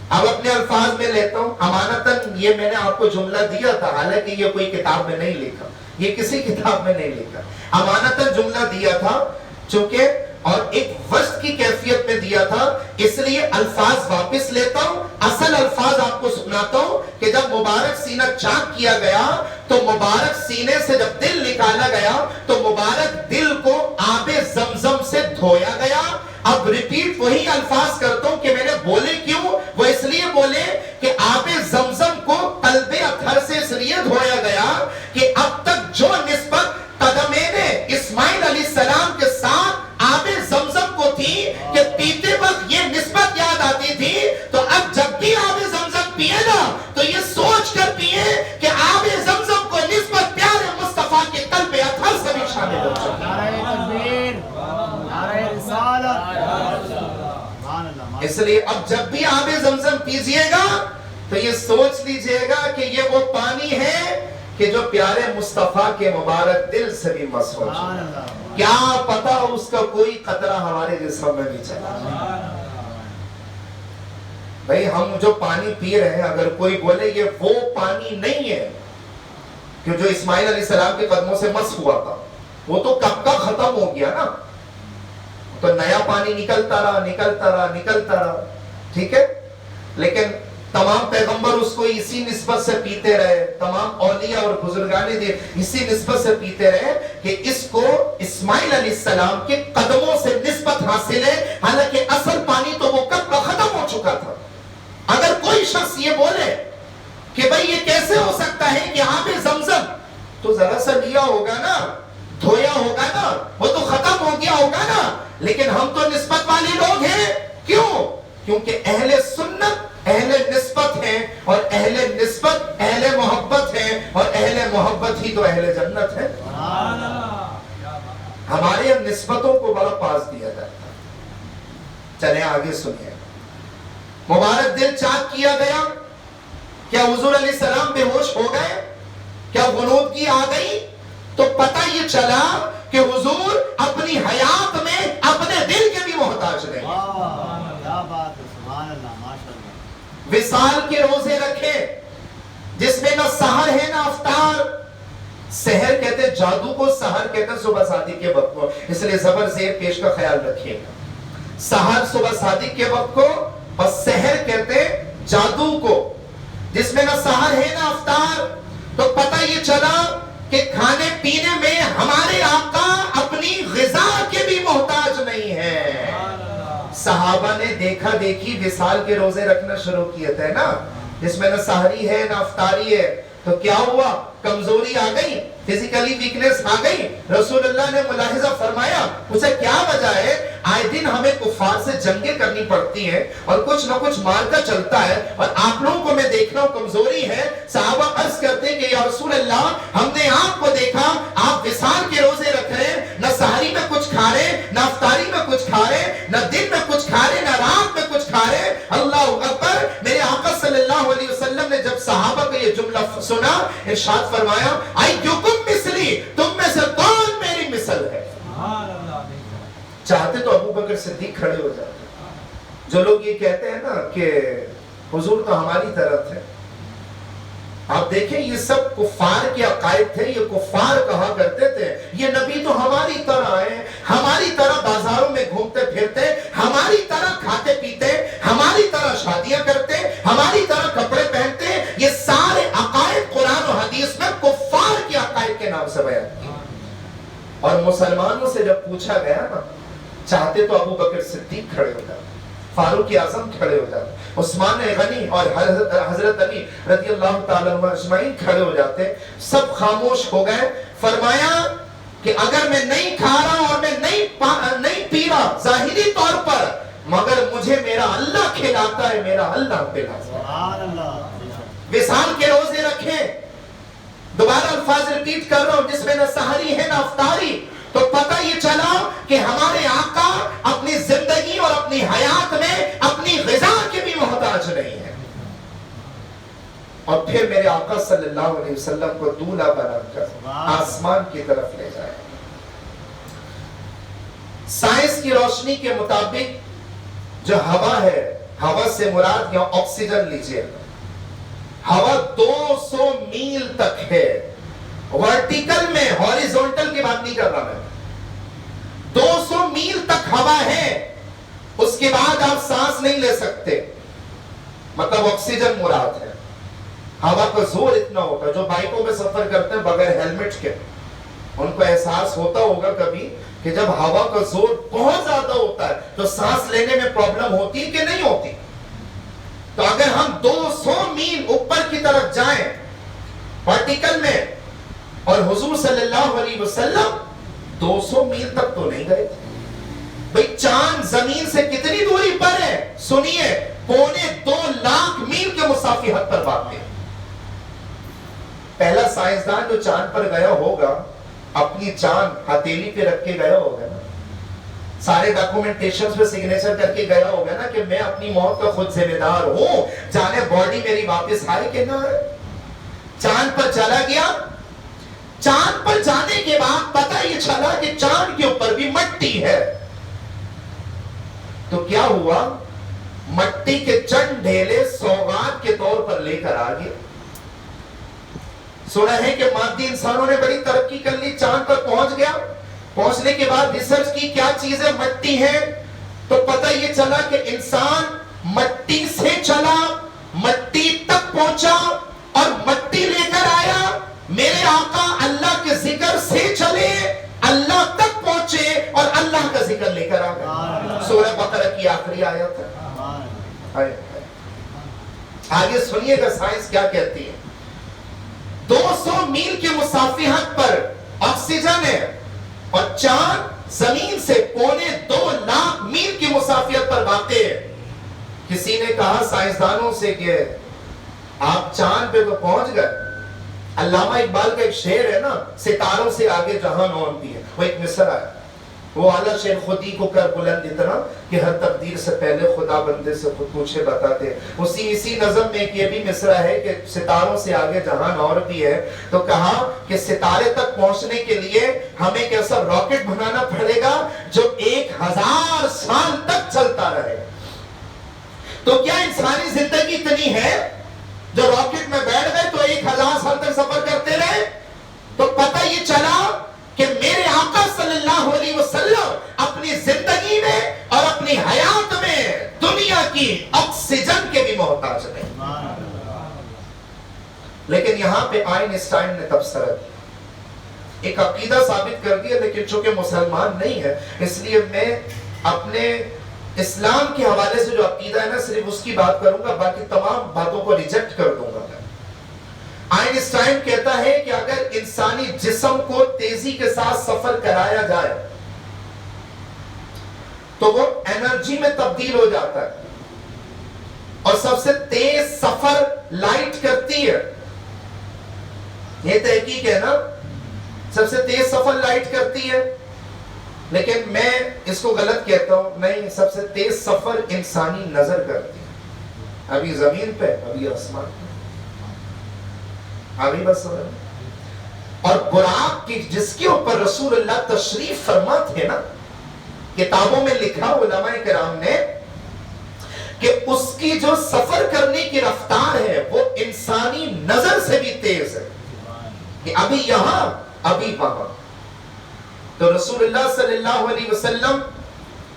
A: اب اپنے الفاظ میں لیتا ہوں, امانتاً یہ میں نے آپ کو جملہ دیا تھا, حالانکہ یہ کوئی کتاب میں نہیں لکھا, یہ کسی کتاب میں نہیں لکھا, امانتاً جملہ دیا تھا چونکہ اور ایک وسط کی کیفیت میں دیا تھا, اس لیے الفاظ واپس لیتا ہوں, اصل الفاظ آپ کو سناتا ہوں کہ جب مبارک سینہ چاک کیا گیا تو مبارک سینے سے جب دل نکالا گیا تو مبارک دل کو آب زمزم سے دھویا گیا. اب ریپیٹ وہی الفاظ کرتا ہوں کہ میں نے بولے کیوں, وہ اس لیے بولے کہ آب زمزم کو قلب اطہر سے اس لیے دھویا گیا کہ اب تک جو نسبت قدمین اسماعیل علیہ السلام کے ساتھ آب زمزم کو تھی کہ پیتے وقت یہ نسبت یاد آتی تھی, تو اب جب بھی آب زمزم پیے نا تو یہ سوچ کر پیے کہ آب زمزم کو نسبت پیارے مصطفیٰ کے قلب اطہر سے بھی شامل ہو چکی.
B: نعرہ تکبیر, نعرہ رسالت.
A: اس لیے اب جب بھی آب زمزم پیجئے گا تو یہ سوچ لیجئے گا کہ یہ وہ پانی ہے کہ جو پیارے مصطفیٰ کے مبارک دل سے بھی مس ہو جائے. کیا پتا اس کا کوئی قطرہ ہمارے جسم میں بھی چلا. بھئی ہم جو پانی پی رہے ہیں, اگر کوئی بولے یہ وہ پانی نہیں ہے کہ جو اسماعیل علیہ السلام کے قدموں سے مس ہوا تھا, وہ تو کب کا ختم ہو گیا نا, تو نیا پانی نکلتا رہا نکلتا رہا نکلتا رہا, ٹھیک ہے, لیکن تمام پیغمبر اس کو اسی نسبت سے پیتے رہے, تمام اولیاء اور بزرگان دین اسی نسبت سے پیتے رہے کہ اس کو اسماعیل علیہ السلام کے قدموں سے نسبت حاصل ہے, حالانکہ اصل پانی تو وہ کب کا ختم ہو چکا تھا. اگر کوئی شخص یہ بولے کہ بھئی یہ کیسے ہو سکتا ہے کہ آب زمزم تو ذرا سا لیا ہوگا نا, دھویا ہوگا نا, وہ تو ختم ہو گیا ہوگا نا, لیکن ہم تو نسبت والے لوگ ہیں. کیوں؟ کیونکہ اہل سنت اہل نسبت ہیں, اور اہل نسبت اہل محبت ہیں, اور اہل محبت ہی تو اہل جنت ہے. ہمارے یہاں نسبتوں کو بڑا پاس دیا جاتا ہے. چلیں آگے سنیے. مبارک دل چاک کیا گیا, کیا حضور علیہ السلام بے ہوش ہو گئے, کیا غنودگی آ گئی, تو پتہ یہ چلا کہ حضور اپنی حیات میں اپنے دل کے بھی محتاج رہے.
B: کیا بات ہے, سبحان اللہ, ماشاءاللہ.
A: وصال کے روزے رکھے جس میں نہ سحر ہے نہ افطار. سحر کہتے جادو کو, سحر کہتے صبح صادق کے وقت کو, اس لیے زبر زیر پیش کا خیال رکھیے گا. سحر صبح صادق کے وقت کو, اور سحر کہتے جادو کو جس میں نہ سحر ہے نہ افطار. تو پتہ یہ چلا کہ کھانے پینے میں ہمارے آقا اپنی غذا کے بھی محتاج نہیں ہے. صحابہ نے دیکھا دیکھی وصال کے روزے رکھنا شروع کیے تھے نا, جس میں نہ سحری ہے نہ افطاری ہے. تو کیا ہوا, کمزوری آ گئی, فزیکلی ویکنس آ گئی. رسول اللہ نے ملاحظہ فرمایا, اسے کیا وجہ ہے, آئے دن ہمیں کفار سے جنگیں کرنی پڑتی ہیں اور کچھ نہ کچھ مارکا چلتا ہے, اور آپ لوگوں کو میں دیکھ رہا ہوں کمزوری ہے. صحابہ عرض کرتے ہیں کہ یا رسول اللہ, ہم نے آپ کو دیکھا آپ وصال کے روزے رکھ رہے ہیں, نہ سحری میں کچھ کھا رہے, نہ افطاری میں کچھ کھا رہے, نہ دن میں کچھ کھا رہے, نہ رات میں کچھ کھا رہے. اللہ اکبر. میرے آقا صلی اللہ علیہ وسلم نے جب صحابہ کا یہ جملہ سنا, ارشاد فرمایا, ایکم مثلی, تم میں سے کون میری مثل ہے. چاہتے تو ابو بکر صدیق کھڑے ہو جاتے. جو لوگ یہ کہتے ہیں نا کہ حضور تو ہماری طرح تھے, آپ دیکھیں یہ سب کفار کے عقائد تھے. یہ کفار کہا کرتے تھے یہ نبی تو ہماری طرح ہیں, ہماری طرح بازاروں میں گھومتے پھرتے, ہماری طرح کھاتے پیتے, ہماری طرح شادیاں کرتے, ہماری طرح کپڑے پہنتے. یہ سارے عقائد قرآن و حدیث میں کفار کے عقائد کے نام سے بیان کیے. اور مسلمانوں سے جب پوچھا گیا نا, چاہتے تو ابو بکر صدیق کھڑے ہو جاتے, فاروق اعظم کھڑے ہو جاتے, عثمان غنی اور حضرت علی رضی اللہ تعالیٰ عنہ اجمعین کھڑے ہو جاتے. سب خاموش ہو گئے. فرمایا کہ اگر میں نہیں کھا رہا اور میں نہیں پی رہا ظاہری طور پر, مگر مجھے میرا اللہ کھلاتا ہے، میرا اللہ پلاتا ہے۔
B: سبحان اللہ۔
A: وصال کے روزے رکھیں، دوبارہ الفاظ ریپیٹ کر رہا ہوں، جس میں نہ سحری ہے نہ افطاری، تو پتہ یہ چلا کہ ہمارے آقا اپنی زندگی اور اپنی حیات میں اپنی غذا کے بھی محتاج نہیں ہے۔ اور پھر میرے آقا صلی اللہ علیہ وسلم کو دولہا بنا کر آسمان کی طرف لے جائے۔ سائنس کی روشنی کے مطابق جو ہوا ہے، ہوا سے مراد یا آکسیجن لیجئے، ہوا 200 میل تک ہے، ورٹیکل میں، ہاریزونٹل کی بات نہیں کر رہا میں، 200 میل تک ہوا ہے، اس کے بعد آپ سانس نہیں لے سکتے، مطلب آکسیجن مراد ہے۔ ہوا کا زور اتنا ہوتا، جو بائکوں میں سفر کرتے ہیں بغیر ہیلمٹ کے، ان کو احساس ہوتا ہوگا کبھی کہ جب ہوا کا زور بہت زیادہ ہوتا ہے تو سانس لینے میں پرابلم ہوتی ہے کہ نہیں ہوتی؟ تو اگر ہم 200 میل اوپر کی طرف جائیں ورٹیکل میں، اور حضور صلی اللہ علیہ وسلم 200 میل تک تو نہیں گئے تھے۔ بھئی چاند زمین سے کتنی دوری پر ہے؟ سنیے، 2.25 لاکھ میل کے مسافت پر واقع ہے۔ پہلا سائنسدان جو چاند پر گیا ہوگا اپنی چاند ہتھیلی پہ رکھ کے گیا ہوگا نا، سارے ڈاکومنٹیشنز پہ سگنیچر کر کے گیا ہوگا نا کہ میں اپنی موت کا خود ذمہ دار ہوں، جانے باڈی میری واپس آئے کہ نہ آئے۔ چاند پر چلا گیا، چاند پر جانے کے بعد پتہ یہ چلا کہ چاند کے اوپر بھی مٹی ہے، تو کیا ہوا؟ مٹی کے چند ڈھیلے سوغات کے طور پر لے کر آ گیا۔ سنا ہے کہ مادی انسانوں نے بڑی ترقی کر لی، چاند پر پہنچ گیا، پہنچنے کے بعد ریسرچ کی کیا چیزیں مٹی ہیں، تو پتہ یہ چلا کہ انسان مٹی سے چلا، مٹی تک پہنچا اور مٹی لے کر آیا۔ میرے آقا اللہ کے ذکر سے چلے، اللہ تک پہنچے اور اللہ کا ذکر لے کر آ گئے۔ سورہ بقرہ کی آخری آیت ہے۔ آگے سنیے گا سائنس کیا کہتی ہے۔ 200 میل کے مسافت پر آکسیجن ہے، اور چاند زمین سے 2.25 لاکھ میل کی مسافت پر واقع ہے۔ کسی نے کہا سائنسدانوں سے کہ آپ چاند پہ تو پہنچ گئے۔ علامہ اقبال کا ایک شعر ہے نا، ستاروں سے آگے جہان اور بھی ہے، وہ ایک مصرع ہے، وہ اعلیٰ شعر خودی کو کر بلند اتنا کہ ہر تقدیر سے پہلے خدا بندے سے خود پوچھے بتاتے۔ اسی نظم میں ایک یہ بھی مصرع ہے کہ ستاروں سے آگے جہان اور بھی ہے، تو کہا کہ ستارے تک پہنچنے کے لیے ہمیں کیسا راکٹ بنانا پڑے گا جو 1000 سال تک چلتا رہے۔ تو کیا انسانی زندگی اتنی ہے جو راکٹ میں بیٹھ گئے تو 1000 سال تک سفر کرتے رہے؟ تو پتہ یہ چلا کہ میرے آقا صلی اللہ علیہ وسلم اپنی زندگی میں اور اپنی حیات میں دنیا کی آکسیجن کے بھی محتاج نہیں۔ لیکن یہاں پہ آئنسٹائن نے تبصرہ کیا، ایک عقیدہ ثابت کر دیا، لیکن چونکہ مسلمان نہیں ہے اس لیے میں اپنے اسلام کے حوالے سے جو عقیدہ ہے نا صرف اس کی بات کروں گا، باقی تمام باتوں کو ریجیکٹ کر دوں گا۔ آئنسٹائن کہتا ہے کہ اگر انسانی جسم کو تیزی کے ساتھ سفر کرایا جائے تو وہ انرجی میں تبدیل ہو جاتا ہے، اور سب سے تیز سفر لائٹ کرتی ہے۔ یہ تحقیق ہے نا، سب سے تیز سفر لائٹ کرتی ہے، لیکن میں اس کو غلط کہتا ہوں، نہیں، سب سے تیز سفر انسانی نظر کرتی ہے، ابھی زمین پہ، ابھی آسمان پہ، ابھی بس۔ اور براق کی جس کے اوپر رسول اللہ تشریف فرما تھے نا، کتابوں میں لکھا علماء کرام نے کہ اس کی جو سفر کرنے کی رفتار ہے وہ انسانی نظر سے بھی تیز ہے، کہ ابھی یہاں ابھی وہاں۔ تو رسول اللہ صلی اللہ علیہ وسلم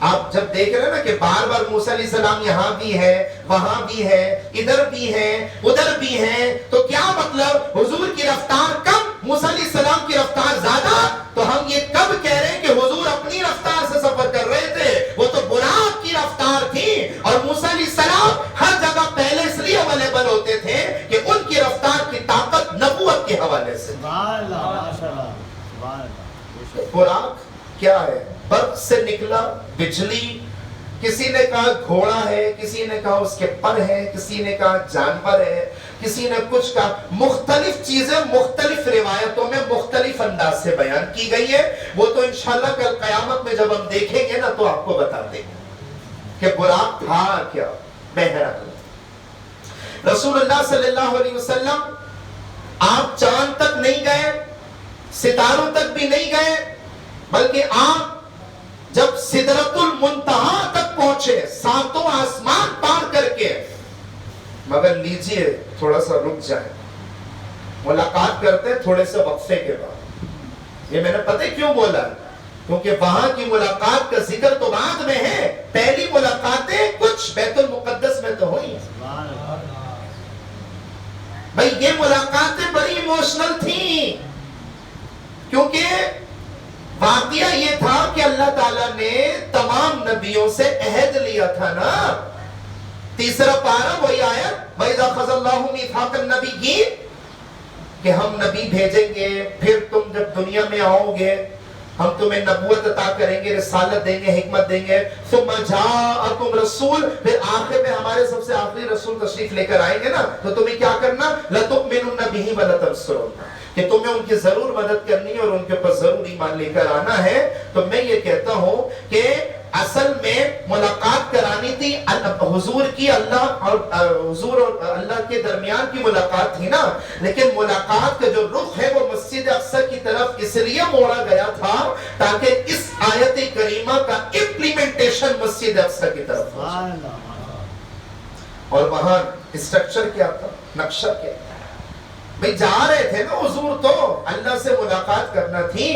A: آپ جب دیکھ رہے ہیں نا کہ بار بار موسیٰ علیہ السلام یہاں بھی ہے، وہاں بھی ہے، ادھر بھی ہے، ادھر بھی ہے، تو کیا مطلب حضور کی رفتار کم، موسیٰ علیہ السلام کی رفتار زیادہ؟ تو ہم یہ کب کہہ رہے ہیں کہ حضور اپنی رفتار سے سفر کر رہے تھے؟ وہ تو براق کی رفتار تھی، اور موسیٰ علیہ السلام ہر جگہ پہلے اس لیے اویلیبل ہوتے تھے کہ ان کی رفتار کی طاقت نبوت کے حوالے سے۔
B: سبحان اللہ، ماشاءاللہ، سبحان اللہ۔
A: براق کیا ہے؟ برق سے نکلا، بجلی کسی نے کہا گھوڑا ہے، کسی نے کہا اس کے پر ہے، کسی نے کہا جانور ہے، کسی نے کچھ کہا. مختلف چیزیں مختلف روایتوں میں مختلف انداز سے بیان کی گئی ہے. وہ تو انشاءاللہ کل قیامت میں جب ہم دیکھیں گے نا تو آپ کو بتا دیں گے کہ براق تھا کیا. بہرحال رسول اللہ صلی اللہ علیہ وسلم آپ چاند تک نہیں گئے، ستاروں تک بھی نہیں گئے، بلکہ آپ جب سدرۃ المنتہا تک پہنچے، ساتوں آسمان پار کر کے. مگر لیجئے تھوڑا سا رک جائیں، ملاقات کرتے ہیں تھوڑے سے وقفے کے بعد. یہ میں نے پتہ کیوں بولا، کیونکہ وہاں کی ملاقات کا ذکر تو بعد میں ہے. پہلی ملاقاتیں کچھ بیت المقدس میں تو ہوئی ہیں. بھئی یہ ملاقاتیں بڑی ایموشنل تھیں، کیونکہ واقعہ یہ تھا کہ اللہ تعالیٰ نے تمام نبیوں سے عہد لیا تھا نا. تیسرا پارہ وہی آیت وَإِذَا خَذَ اللَّهُ مِيثَاقَ النَّبِيِّينَ کہ ہم نبی بھیجیں گے، پھر تم جب دنیا میں آؤ گے ہم تمہیں نبوت عطا کریں گے، رسالت دیں گے، حکمت دیں گے. ثم جاءکم رسول، پھر آخر میں ہمارے سب سے آخری رسول تشریف لے کر آئیں گے نا، تو تمہیں کیا کرنا، لَتُؤْمِنُنَّ بِهِ وَلَتَنْصُرُنَّ کہ تمہیں ان کی ضرور مدد کرنی ہے اور ان کے اوپر ضرور ایمان لے کر آنا ہے. تو میں یہ کہتا ہوں کہ اصل میں ملاقات کرانی تھی حضور کی، اللہ اور حضور اور اللہ کے درمیان کی ملاقات تھی نا. لیکن ملاقات کا جو رخ ہے وہ مسجد اقصی کی طرف اس لیے موڑا گیا تھا تاکہ اس آیت کریمہ کا امپلیمنٹیشن مسجد اقصی کی طرف ہو. اور وہاں اسٹرکچر کیا تھا، نقشہ کیا تھا. بھئی جا رہے تھے نا حضور تو اللہ سے ملاقات کرنا تھی،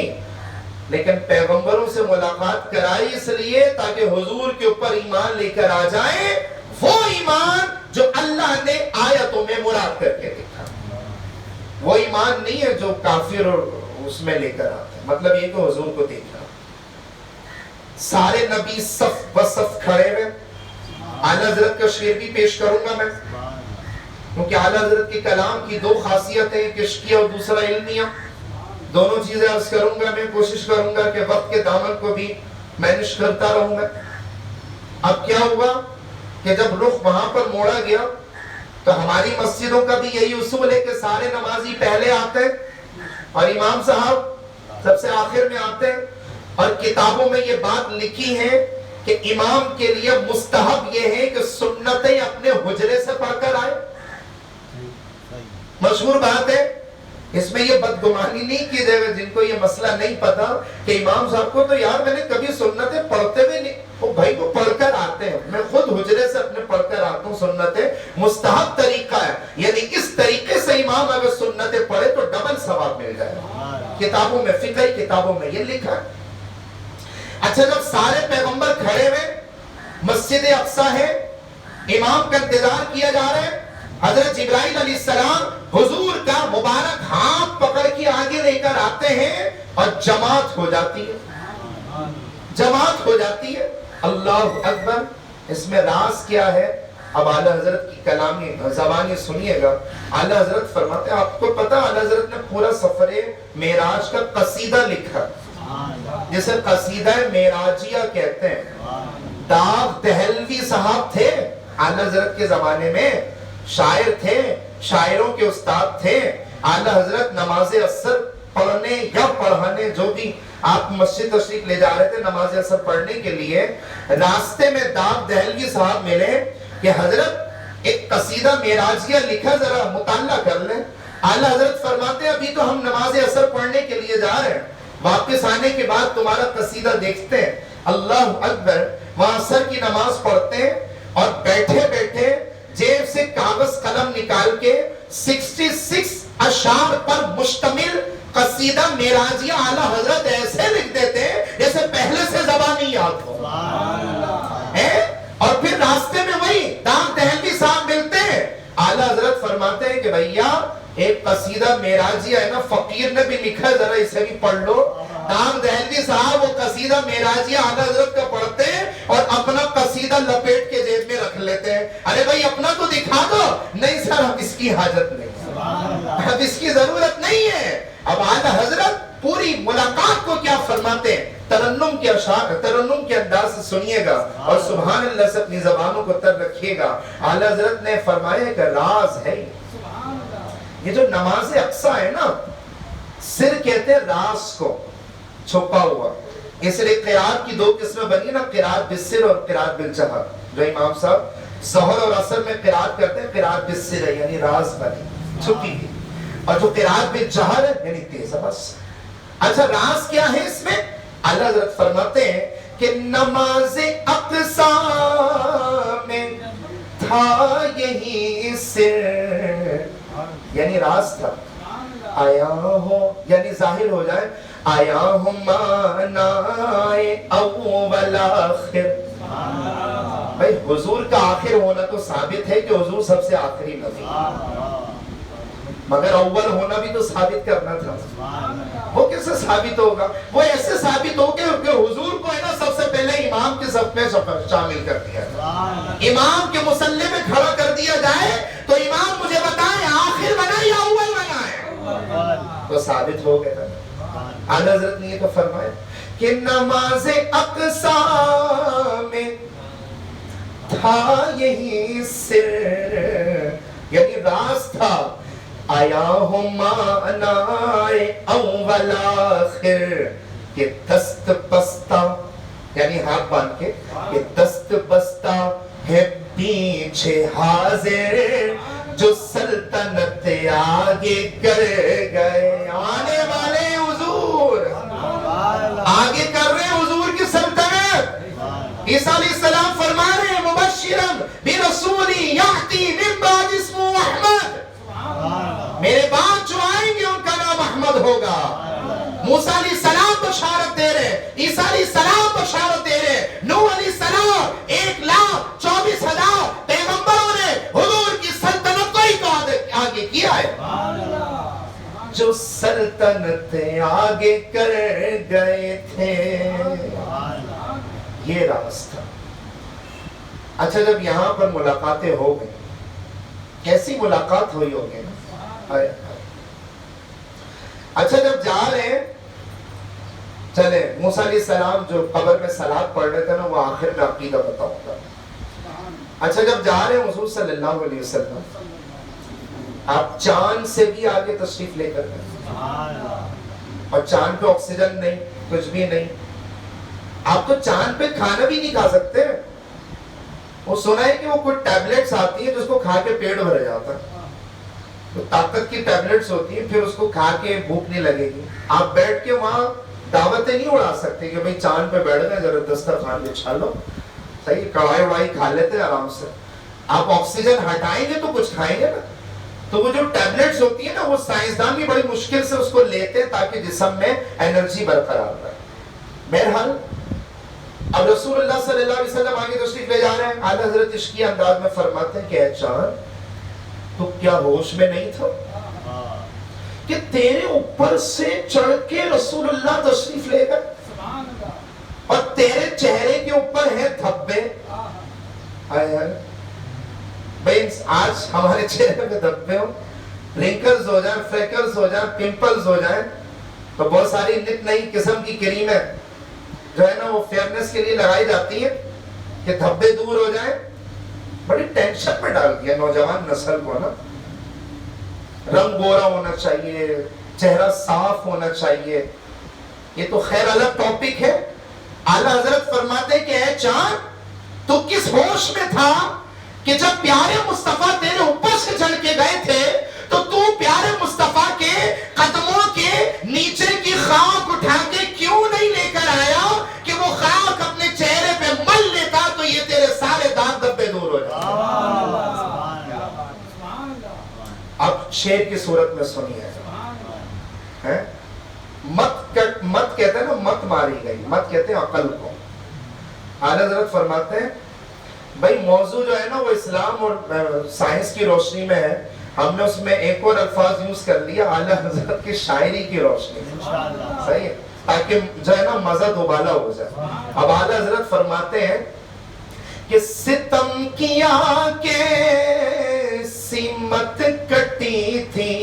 A: لیکن پیغمبروں سے ملاقات کرائی اس لیے تاکہ حضور کے اوپر ایمان لے کر آ جائیں، وہ ایمان جو اللہ نے آیتوں میں مراد کر کے دکھا. وہ ایمان نہیں ہے جو کافر اور اس میں لے کر آتے ہیں. مطلب یہ کہ حضور کو دیکھنا. سارے نبی صف بصف کھڑے ہوئے. اعلیٰ حضرت کا شعر بھی پیش کروں گا میں، کیونکہ اعلیٰ حضرت کے کلام کی دو خاصیتیں، ایک عشقیہ اور دوسرا علمیہ. دونوں چیزیں عرض کروں گا. میں کوشش کروں گا کہ وقت کے دامن کو بھی مینج کرتا رہوں میں. اب کیا ہوا کہ جب رخ وہاں پر موڑا گیا تو ہماری مسجدوں کا بھی یہی اصول ہے کہ سارے نمازی پہلے آتے ہیں اور امام صاحب سب سے آخر میں آتے ہیں. اور کتابوں میں یہ بات لکھی ہے کہ امام کے لیے مستحب یہ ہے کہ سنتیں اپنے حجرے سے پڑھ کر آئے. مشہور بات ہے، اس میں یہ بدگمانی نہیں کی جائے گا جن کو یہ مسئلہ نہیں پتا کہ امام صاحب کو تو یار میں نے کبھی سنتیں پڑھتے ہوئے نہیں، وہ بھائی کو پڑھ کر آتے ہیں. میں خود حجرے سے اپنے پڑھ کر آتا ہوں. سنتیں مستحب طریقہ ہے، یعنی اس طریقے سے امام اگر سنتیں پڑھے تو ڈبل ثواب مل جائے گا. کتابوں میں، فقہی کتابوں میں یہ لکھا ہے. اچھا جب سارے پیغمبر کھڑے ہوئے، مسجد اقصی ہے، امام کا انتظار کیا جا رہا ہے. حضرت جبرائیل علیہ السلام حضور کا مبارک ہاتھ پکڑ کے آگے لے کر آتے ہیں اور جماعت ہو جاتی ہے. جماعت ہو جاتی ہے. اللہ اکبر. اس میں راز کیا ہے؟ اب اعلیٰ حضرت کی کلامی زبانی سنیے گا. اعلیٰ حضرت فرماتے ہیں، آپ کو پتا اعلیٰ حضرت نے پورا سفر معراج کا قصیدہ لکھا جسے قصیدہ معراجیہ کہتے ہیں. داغ دہلوی صاحب تھے اعلیٰ حضرت کے زمانے میں، شاعر تھے، شاعروں کے استاد تھے. اعلیٰ حضرت نماز عصر پڑھنے یا پڑھانے، جو بھی آپ مسجد تشریف لے جا رہے تھے نماز عصر پڑھنے کے لیے، راستے میں داغ دہلوی صاحب ملے کہ حضرت ایک قصیدہ معراجیہ لکھا، ذرا مطالعہ کر لیں. اعلیٰ حضرت فرماتے ہیں ابھی تو ہم نماز عصر پڑھنے کے لیے جا رہے ہیں، واپس آنے کے بعد تمہارا قصیدہ دیکھتے ہیں. اللہ اکبر. وہاں عصر کی نماز پڑھتے ہیں اور بیٹھے بیٹھے جیب سے کاغذ قلم نکال کے 66 اشعار پر مشتمل قصیدہ معراجیہ اعلیٰ حضرت ایسے لکھ دیتے ہیں جیسے پہلے سے زبانی یاد ہو. اور پھر راستے میں وہی داغ دہلوی صاحب ملتے ہیں. اعلیٰ حضرت فرماتے ہیں کہ بھیا ایک قصیدہ معراجیہ ہے نا، فقیر نے بھی لکھا ہے، ذرا اسے بھی پڑھ لو. داغ دہلوی صاحب وہ قصیدہ معراجیہ اعلیٰ حضرت کا پڑھتے ہیں اور اپنا قصیدہ لپیٹ کے جیب میں رکھ لیتے ہیں. ارے بھائی اپنا تو دکھا دو. نہیں سر اب اس کی حاجت نہیں، اب اس کی ضرورت نہیں ہے. اب اعلیٰ حضرت پوری ملاقات کو کیا فرماتے ہیں، ترنم کے اشعار، ترنم کے انداز سے سنیے گا اور سبحان اللہ سے اپنی زبانوں کو تر رکھیے گا۔ اعلیٰ حضرت نے فرمایا کہ راز ہے یہ جو نماز اقصیٰ ہے نا، سر کہتے ہیں راز کو، چھپا ہوا، اس لیے قرات کی دو قسمیں بنی نا، قرات بالسر اور قرات بالجہر۔ جو امام صاحب ظہر اور عصر میں قرات کرتے ہیں، قرات بالسر ہے یعنی راز بنی چھپی ہوئی، اور جو قرات بالجہر ہے یعنی تیز آواز۔ اچھا راز کیا ہے اس میں؟ اللہ حضرت فرماتے ہیں کہ نماز اقصیٰ میں تھا یہی سر، یعنی راز تھا، آیا ہو یعنی ظاہر ہو جائے، آیا ہوں مانائے اول آخر۔ بھئی حضور کا آخر ہونا تو ثابت ہے کہ حضور سب سے آخری نبی، مگر اول ہونا بھی تو ثابت کرنا تھا۔ وہ کیسے ثابت ہوگا؟ وہ ایسے ثابت ہو کہ حضور کو ہے نا سب سے پہلے امام کے صف میں شامل کر دیا جائے، امام کے مصلی میں کھڑا کر دیا جائے، تو امام مجھے بتائیں آخر بنا یا اول بنا ہے؟ تو ثابت ہو گیا۔ اعلیٰ حضرت نے یہ تو فرمایا کہ نماز اقصیٰ میں تھا یہی سر، یعنی راز تھا، آیا ہوں مانائے اول آخر، کہ دست بستہ یعنی ہاتھ باندھ کے، کہ دست بستہ ہے پیچھے حاضر، جو سلطنت آگے کر گئے، آنے والے حضور آگے کر رہے حضور کی سلطنت۔ عیسیٰ علیہ السلام فرما رہے ہیں مبشرن برسولی یأتی من بعد اسمہ احمد، میرے بعد جو آئیں گے ان کا نام احمد ہوگا۔ موسیٰ علیہ السلام بشارت دے رہے، عیسیٰ علیہ السلام بشارت دے رہے، نوح علیہ السلام 1,24,000 پیغمبروں نے حضور کی سلطنت کو ہی آگے کیا ہے، جو سلطنت آگے کر گئے تھے، یہ راز تھا۔ اچھا جب یہاں پر ملاقاتیں ہو گئی، کیسی ملاقات ہوئی ہوگی نا؟ اچھا جب جا رہے ہیں، چلے موسیٰ علیہ السلام جو قبر میں صلوات پڑھ رہے تھے نا، وہ آخر میں عقیدہ بتاؤں گا۔ اچھا جب جا رہے ہیں حضور صلی اللہ علیہ وسلم، آپ چاند سے بھی آگے تشریف لے کر گئے، اور چاند پہ آکسیجن نہیں، کچھ بھی نہیں، آپ تو چاند پہ کھانا بھی نہیں کھا سکتے۔ وہ سنا ہے کہ وہ کچھ ٹیبلیٹس آتی ہیں جس کو کھا کے پیٹ بھر جاتا ہے، تو طاقت کی ٹیبلیٹس ہوتی ہیں، پھر اس کو کھا کے بھوک نہیں لگے گی۔ آپ بیٹھ کے وہاں دعوتیں نہیں اڑا سکتے کہ بھئی چاند پہ بیٹھ گئے، ذرا دسترخوان بچھا لو، صحیح کڑھائی وڑائی کھا لیتے آرام سے۔ آپ آکسیجن ہٹائیں گے تو کچھ کھائیں گے نا، تو وہ جو ٹیبلیٹس ہوتی ہیں نا، وہ سائنسدان بھی بڑی مشکل سے اس کو لیتے ہیں تاکہ جسم میں انرجی برقرار رہے۔ بہرحال اب رسول اللہ صلی اللہ علیہ وسلم آگے تشریف لے جا رہے ہیں، اعلیٰ حضرت عشقی انداز میں فرماتے ہیں کہ اے چاند تو کیا ہوش میں نہیں تھا کہ تیرے اوپر سے چڑھ کے رسول اللہ تشریف لے گئے، اور تیرے چہرے کے اوپر ہے دھبے۔ بھئی آج ہمارے چہرے پہ دھبے ہوں، رنکلز ہو جائیں، فریکلز ہو جائیں، پمپلز ہو جائیں، تو بہت ساری نت نئی قسم کی کریمیں جو ہے نا وہ فیئرنس کے لیے لگائی جاتی ہے کہ دھبے دور ہو جائیں۔ بڑی ٹینشن میں ڈال دیا نوجوان نسل کو نا، رنگ گورا ہونا چاہیے، چہرہ صاف ہونا چاہیے، یہ تو خیر الگ ٹاپک ہے۔ اعلیٰ حضرت فرماتے کہ اے چاند تو کس ہوش میں تھا کہ جب پیارے مصطفیٰ تیرے اوپر سے چڑھ کے گئے تھے تو تو پیارے مصطفیٰ کے قدموں کے نیچے کی خاک اٹھا کے کیوں نہیں لے کر آیا کہ وہ خاک اپنے چہرے پہ مل لیتا تو یہ تیرے سارے داغ دھبے دور ہو جاتے۔ اب شعر کی صورت میں سنیے، مت کہتے ہیں نا، مت ماری گئی، مت کہتے ہیں عقل کو۔ اعلیٰ حضرت فرماتے ہیں بھائی موضوع جو ہے نا وہ اسلام اور سائنس کی روشنی میں ہے، ہم نے اس میں ایک اور الفاظ یوز کر لیا اعلیٰ حضرت کی شاعری کی روشنی میں، صحیح ہے، تاکہ جو ہے نا مزہ دوبالا ہو جائے۔ اب اعلیٰ حضرت فرماتے ہیں کہ ستم کیا کہ سمت کٹی تھی،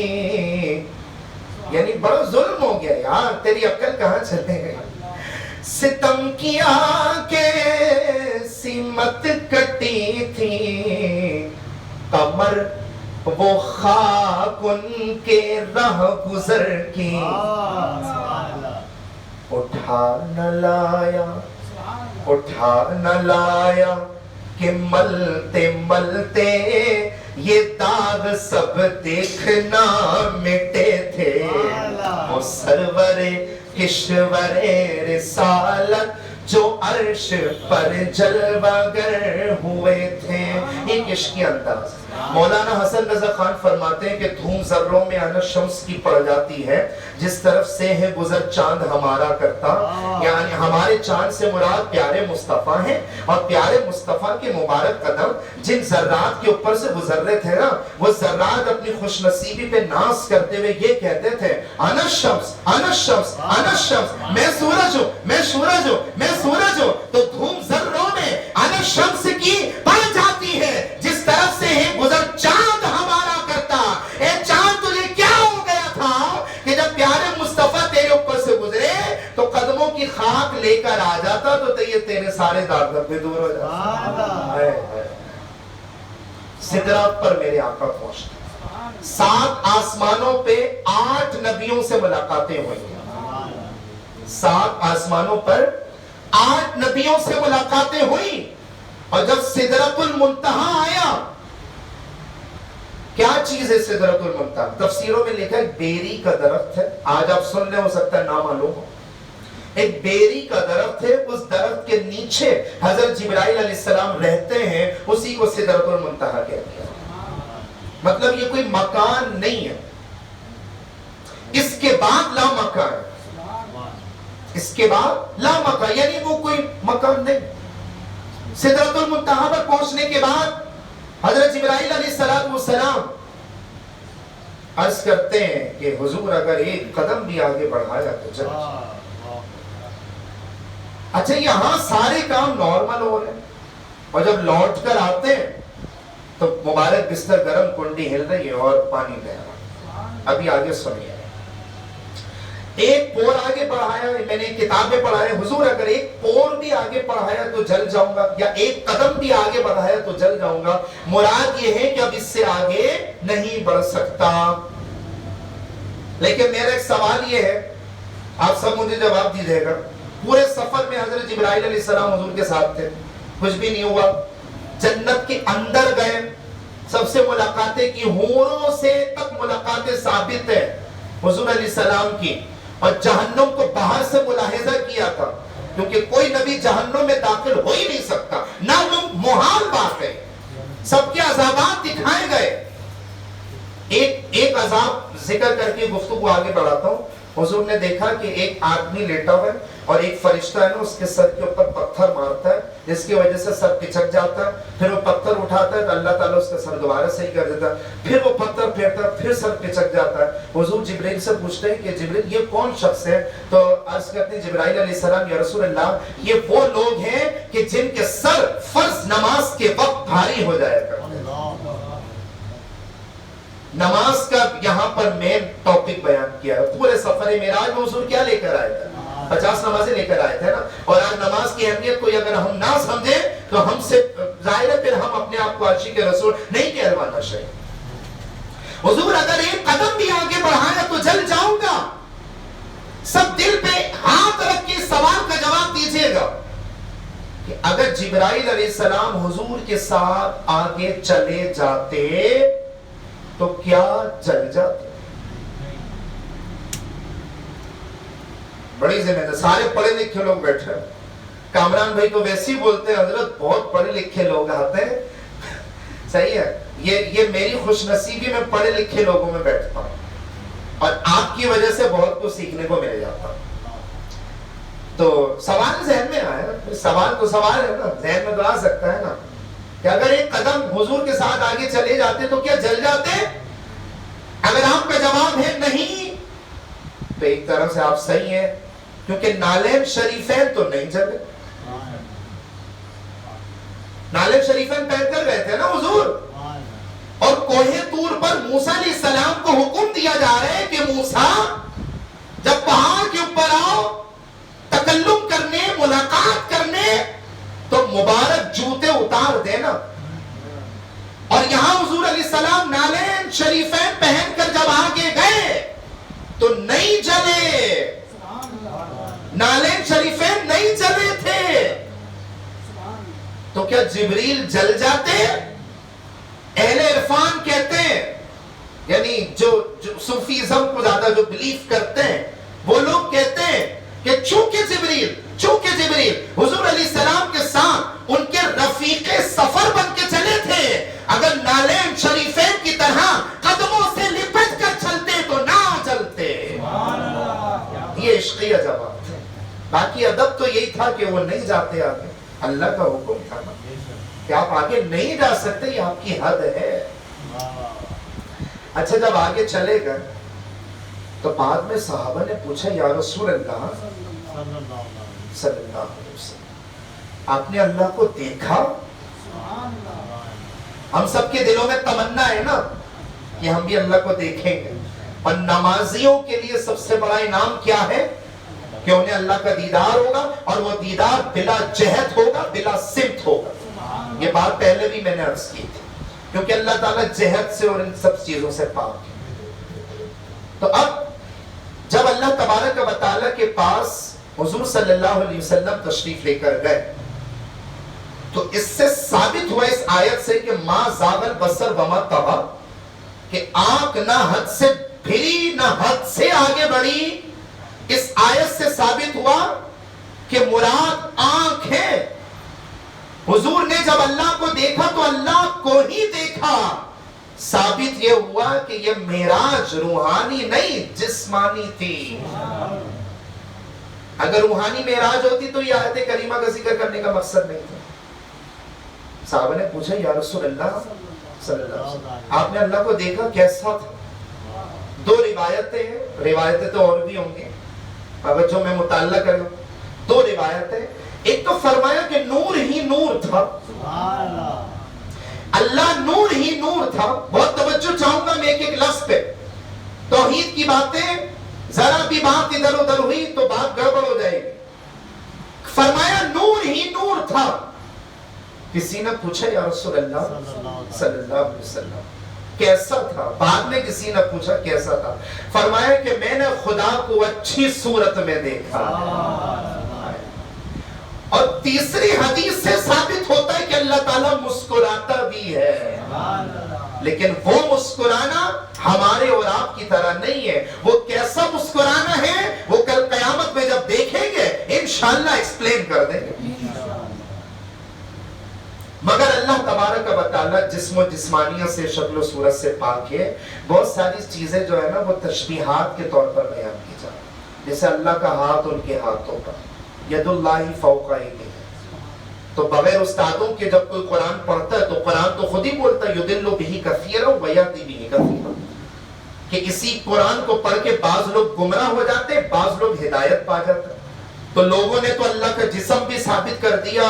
A: یعنی بڑا ظلم ہو گیا یار تیری عقل کہاں چلے گئی. ستم کیا کہ سمت کٹی تھی کمر وہ خاک ان کے راہ گزر کی.
B: سبحان اللہ.
A: اٹھا نہ لایا کہ ملتے ملتے یہ داغ سب دیکھنا مٹے تھے. وہ سرور کشور رسالت جو عرش پر جلوہ گر ہوئے تھے. ایک عشقی انداز. مولانا حسن رضا خان فرماتے ہیں کہ دھوم ذروں میں آنا شمس کی پڑ جاتی ہے جس طرف سے ہے گزر چاند ہمارا کرتا. یعنی ہمارے چاند سے مراد پیارے مصطفیٰ ہیں اور پیارے مصطفیٰ کے مبارک قدم جن ذرات کے اوپر سے گزر رہے تھے نا وہ ذرات اپنی خوش نصیبی پہ ناز کرتے ہوئے یہ کہتے تھے انا شمس انا شمس انا شمس. میں سورج ہوں میں سورج ہوں میں سورج ہوں. تو دھوم ذروں میں انا شمس کی پڑ جاتی ہے جس طرف سے ہے گزر چاند ہمارا کرتا. اے چاند تجھے کیا ہو گیا تھا کہ جب پیارے مصطفیٰ تیرے اوپر سے گزرے تو قدموں کی خاک لے کر آ جاتا تو یہ تیرے سارے دارد بھی دور ہو جاتا. سدرات پر میرے آقا پہنچتے. 7 آسمانوں پہ 8 نبیوں سے ملاقاتیں ہوئی. 7 آسمانوں پر 8 نبیوں سے ملاقاتیں ہوئی. اور جب سدرۃ المنتہا آیا, کیا چیز ہے سدرۃ المنتہا؟ تفسیروں میں لکھا ہے بیری کا درخت ہے. آج آپ سن لیں, ہو سکتا ہے نامعلوم ہو. ایک بیری کا درخت ہے, اس درخت کے نیچے حضرت جبرائیل علیہ السلام رہتے ہیں, اسی کو سدرۃ المنتہا کہتے ہیں. مطلب یہ کوئی مکان نہیں ہے, اس کے بعد لا مکان ہے. اس کے بعد لا مکان یعنی وہ کوئی مکان نہیں. سدرۃ المنتہا پر پہنچنے کے بعد حضرت جبرائیل علیہ السلام عرض کرتے ہیں کہ حضور اگر ایک قدم بھی آگے بڑھایا تو چل. اچھا یہاں سارے کام نارمل ہو رہے ہیں اور جب لوٹ کر آتے ہیں تو مبارک بستر گرم کنڈی ہل رہی ہے اور پانی بہ رہا. ابھی آگے سنیے. ایک پور آگے بڑھایا, میں نے کتاب میں پڑھا ہے, حضور اگر ایک پور بھی آگے بڑھایا تو جل جاؤں گا, یا ایک قدم بھی آگے بڑھایا تو جل جاؤں گا. مراد یہ ہے کہ اب اس سے آگے نہیں بڑھ سکتا. لیکن میرا ایک سوال یہ ہے, آپ سب مجھے جواب دیجیے گا. پورے سفر میں حضرت جبرائیل علیہ السلام حضور کے ساتھ تھے, کچھ بھی نہیں ہوا. جنت کے اندر گئے, سب سے ملاقاتیں کی, حوروں سے تک ملاقاتیں ثابت ہے حضور علیہ السلام کی. اور جہنم کو باہر سے ملاحظہ کیا تھا کیونکہ کوئی نبی جہنم میں داخل ہو ہی نہیں سکتا, نہ وہ محال بات ہے. سب کے عذابات دکھائے گئے. ایک عذاب ذکر کر کے گفتگو آگے بڑھاتا ہوں. حضور نے دیکھا کہ ایک آدمی لیٹا ہوا ہے اور ایک فرشتہ ہے نا اس کے سر کے اوپر پتھر مارتا ہے جس کی وجہ سے سر پچک جاتا ہے. پھر وہ پتھر اٹھاتا ہے تو اللہ تعالیٰ اس کا سر دوبارہ صحیح کر دیتا ہے. پھر وہ پتھر پھیرتا ہے, پھر سر پچک جاتا ہے. حضور جبرائیل سے پوچھتے ہیں کہ جبرائیل یہ کون شخص ہے؟ تو عرض کرتے ہیں جبرائیل علیہ السلام یا رسول اللہ یہ وہ لوگ ہیں کہ جن کے سر فرض نماز کے وقت بھاری ہو جایا کرتے ہیں. نماز کا یہاں پر مین ٹاپک بیان کیا ہے. پورے سفر معراج میں حضور کیا لے کر آئے تھے؟ 50 نمازیں لے کر آئے تھے نا. اور آج نماز کی اہمیت کو اگر ہم نہ سمجھیں تو ہم سے ظاہر ہے پھر ہم اپنے آپ کو عاشق رسول نہیں کہلوانا چاہیے. حضور اگر ایک قدم بھی آگے بڑھایا تو جل جاؤں گا. سب دل پہ ہاتھ رکھ کے سوال کا جواب دیجیے گا کہ اگر جبرائیل علیہ السلام حضور کے ساتھ آگے چلے جاتے تو کیا جل جاتے؟ بڑی ذمہ داری. سارے پڑھے لکھے لوگ بیٹھے ہیں. کامران بھائی تو ویسے ہی بولتے ہیں حضرت بہت پڑھے لکھے لوگ آتے ہیں. صحیح ہے, یہ میری خوش نصیبی میں پڑھے لکھے لوگوں میں بیٹھتا ہوں اور آپ کی وجہ سے بہت کچھ سیکھنے کو مل جاتا. تو سوال ذہن میں آیا, سوال تو سوال ہے نا, ذہن میں تو آ سکتا ہے نا کہ اگر ایک قدم حضور کے ساتھ آگے چلے جاتے تو کیا جل جاتے؟ اگر آپ کا جواب ہے نہیں تو ایک طرح سے آپ صحیح ہیں کیونکہ نالین شریفین تو نہیں جلے. نالین شریفین پہن کر گئے تھے نا حضور, اور کوہ طور پر موسیٰ علیہ السلام کو حکم دیا جا رہا ہے کہ موسیٰ جب پہاڑ ملاقات کرنے تو مبارک جوتے اتار دینا. اور یہاں حضور علیہ السلام نالین شریفین پہن کر جب آگے گئے تو نہیں جلے. نالین شریفین نہیں جلے تھے. تو کیا جبریل جل جاتے؟ اہل عرفان کہتے ہیں، یعنی جو صوفیزم کو زیادہ جو بلیف کرتے ہیں وہ لوگ کہتے ہیں کہ چونکہ جبریل حضور علیہ السلام کے ساتھ ان کے رفیق سفر بن کے چلے تھے، اگر نالین شریفین کی طرح قدموں سے لپٹ کر چلتے تو نہ چلتے. یہ عشقیہ جواب ہے. باقی ادب تو یہی تھا کہ وہ نہیں جاتے آگے. اللہ کا حکم تھا کہ آپ آگے نہیں جا سکتے، یہ آپ کی حد ہے. اچھا جب آگے چلے گئے تو بعد میں صحابہ نے پوچھا یا رسول اللہ صلی اللہ علیہ وسلم آپ نے اللہ کو دیکھا؟ ہم سب کے دلوں میں تمنا ہے نا کہ ہم بھی اللہ کو دیکھیں گے. اور نمازیوں کے لیے سب سے بڑا انعام کیا ہے کہ انہیں اللہ کا دیدار ہوگا، اور وہ دیدار بلا جہد ہوگا، بلا سمت ہوگا. یہ بات پہلے بھی میں نے عرض کی تھی کیونکہ اللہ تعالیٰ جہد سے اور ان سب چیزوں سے پاک ہے. تو اب جب اللہ تبارک و تعالیٰ کے پاس حضور صلی اللہ علیہ وسلم تشریف لے کر گئے تو اس سے ثابت ہوا اس آیت سے کہ ما زاغ البصر وما طغى، کہ آنکھ نہ حد سے پھری نہ حد سے آگے بڑھی. اس آیت سے ثابت ہوا کہ مراد آنکھ ہے. حضور نے جب اللہ کو دیکھا تو اللہ کو ہی دیکھا. ثابت یہ ہوا کہ یہ معراج روحانی نہیں جسمانی تھی. اگر روحانی معراج ہوتی تو یہ آیت کریمہ کا ذکر کرنے کا مقصد نہیں تھا. صحابہ نے پوچھا یا رسول اللہ صلی اللہ علیہ وسلم آپ نے اللہ کو دیکھا، کیسا تھا؟ دو روایتیں ہیں، روایتیں تو اور بھی ہوں گی اگر جو میں مطالعہ کر لوں. دو روایتیں، ایک تو فرمایا کہ نور ہی نور تھا. اللہ نور ہی نور تھا. بہت توجہ چاہوں گا میں ایک ایک لفظ پہ. توحید کی باتیں ذرا بھی بات ادھر ادھر ہوئی تو بات گڑبڑ ہو جائے گی. فرمایا نور ہی نور تھا. کسی نے پوچھا یا رسول اللہ صلی اللہ علیہ وسلم کیسا تھا؟ بعد میں کسی نے پوچھا کیسا تھا؟ فرمایا کہ میں نے خدا کو اچھی صورت میں دیکھا. اور تیسری حدیث سے ثابت ہوتا ہے کہ اللہ تعالیٰ مسکراتا بھی ہے، لیکن وہ مسکرانا ہمارے اور آپ کی طرح نہیں ہے. وہ کیسا مسکرانا ہے وہ کل قیامت میں جب دیکھیں گے انشاءاللہ ایکسپلین کر دیں گے. مگر اللہ تبارک و تعالیٰ جسم و جسمانیت سے، شکل و صورت سے پاک ہے. بہت ساری چیزیں جو ہے نا وہ تشبیہات کے طور پر بیان کی جائیں. جیسے اللہ کا ہاتھ ان کے ہاتھوں پر، ید اللہ فوق ایدیہم. تو بغیر استادوں کے جب کوئی قرآن پڑھتا ہے تو قرآن تو خود ہی بولتا ہے یضل بہ کثیرا ویہدی بہ کثیرا، کہ اسی قرآن کو پڑھ کے بعض لوگ گمراہ ہو جاتے ہیں، بعض لوگ ہدایت پا جاتے ہیں. تو لوگوں نے تو اللہ کا جسم بھی ثابت کر دیا،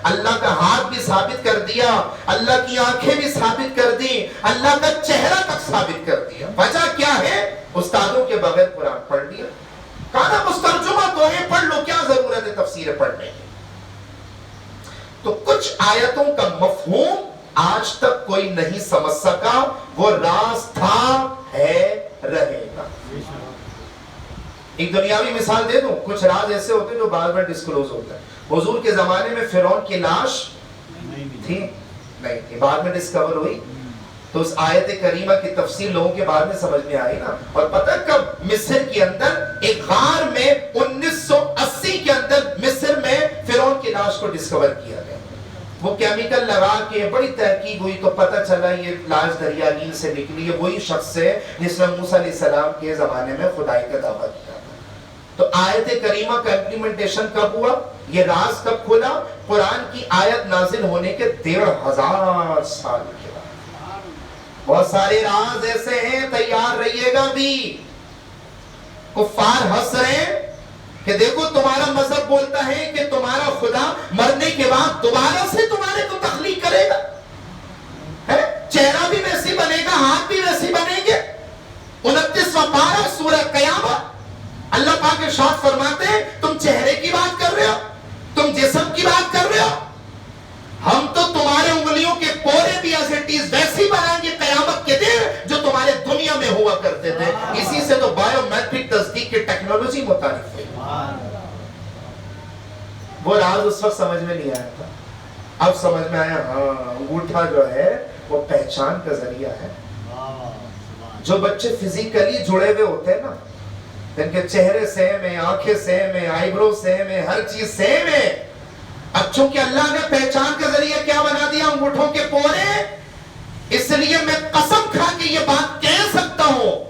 A: اللہ کا ہاتھ بھی ثابت کر دیا، اللہ کی آنکھیں بھی ثابت کر دی، اللہ کا چہرہ تک ثابت کر دیا. وجہ کیا ہے؟ استادوں کے بغیر قرآن پڑھ لیا. کہا مسترجمہ تو ہے، پڑھ لو، کیا ضرورت ہے تفسیر پڑھنے کی. تو کچھ آیتوں کا مفہوم آج تک کوئی نہیں سمجھ سکا. وہ راز تھا، ہے، رہے گا. ایک دنیاوی مثال دے دوں. کچھ راز ایسے ہوتے ہیں جو بعد میں ڈسکلوز ہوتا ہے. حضور کے زمانے میں فرعون کی لاش تھی؟ نہیں تھی، بعد میں ڈسکور ہوئی. تو اس آیت کریمہ کی تفسیر لوگوں کے بعد میں سمجھ میں آئی نا. اور پتہ کب؟ مصر کے اندر ایک غار میں 1980 کے اندر مصر میں فرعون کی لاش کو ڈسکور کیا گیا. وہ کیمیکل لگا کے بڑی تحقیق ہوئی تو پتہ چلا یہ لاش دریا نیل سے نکلی ہے. وہی شخص ہے جس نے موسیٰ علیہ السلام کے زمانے میں خدائی کا دعویٰ کیا. تو آیت کریمہ کا امپلیمنٹیشن کب ہوا؟ یہ راز کب کھلا؟ قرآن کی آیت نازل ہونے کے 1500 سال کے بعد. بہت سارے راز ایسے ہیں، تیار رہیے گا بھی. کفار ہنس رہے ہیں کہ دیکھو تمہارا مذہب بولتا ہے کہ تمہارا خدا مرنے کے بعد دوبارہ سے تمہارے کو تخلیق کرے گا. چہرہ بھی ویسی بنے گا، ہاتھ بھی ویسی بنیں گے. 29واں پارہ سورہ قیامت اللہ پاک ارشاد فرماتے ہیں تم چہرے کی بات کر رہے ہو، کرتے تھے. اسی سے تو بایو میٹرک تصدیق کی ٹیکنالوجی متعارف ہوئی. وہ راز اس وقت سمجھ میں نہیں آیا تھا, اب سمجھ میں آیا. ہاں, انگوٹھا جو ہے وہ پہچان کا ذریعہ ہے. جو بچے فزیکلی جڑے ہوئے ہوتے ہیں نا, ان کے چہرے سیم ہیں, آنکھیں سیم ہیں, آئی برو سیم ہیں, ہر چیز سیم ہے. اب چونکہ اللہ نے پہچان کے ذریعے کیا بنا دیا, انگوٹھوں کے پورے, اس لیے میں قسم کھا کے یہ بات کہہ سکتا ہوں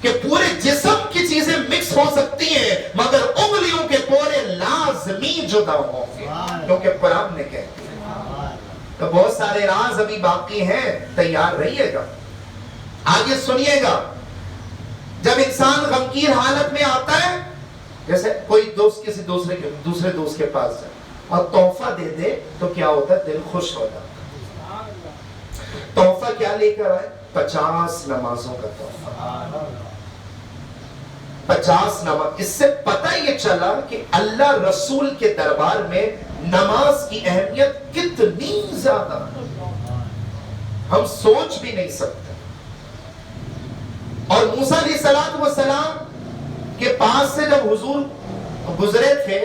A: کہ پورے جسم کی چیزیں مکس ہو سکتی ہیں مگر انگلیوں کے پورے لازمی جدا ہوں گے, کیونکہ قرآن نے کہہ دیا. تو بہت سارے راز ابھی باقی ہیں, تیار رہیے گا. آگے سنیے گا. جب انسان غمگین حالت میں آتا ہے, جیسے کوئی دوست کسی دوسرے دوست کے پاس جائے اور تحفہ دے دے تو کیا ہوتا ہے, دل خوش ہو جاتا ہے. تحفہ کیا لے کر آئے, 50 نمازوں کا تحفہ. 50 نماز. اس سے پتہ یہ چلا کہ اللہ رسول کے دربار میں نماز کی اہمیت کتنی زیادہ ہم سوچ بھی نہیں سکتے. اور موسیٰ علیہ السلام کے پاس سے جب حضور گزرے تھے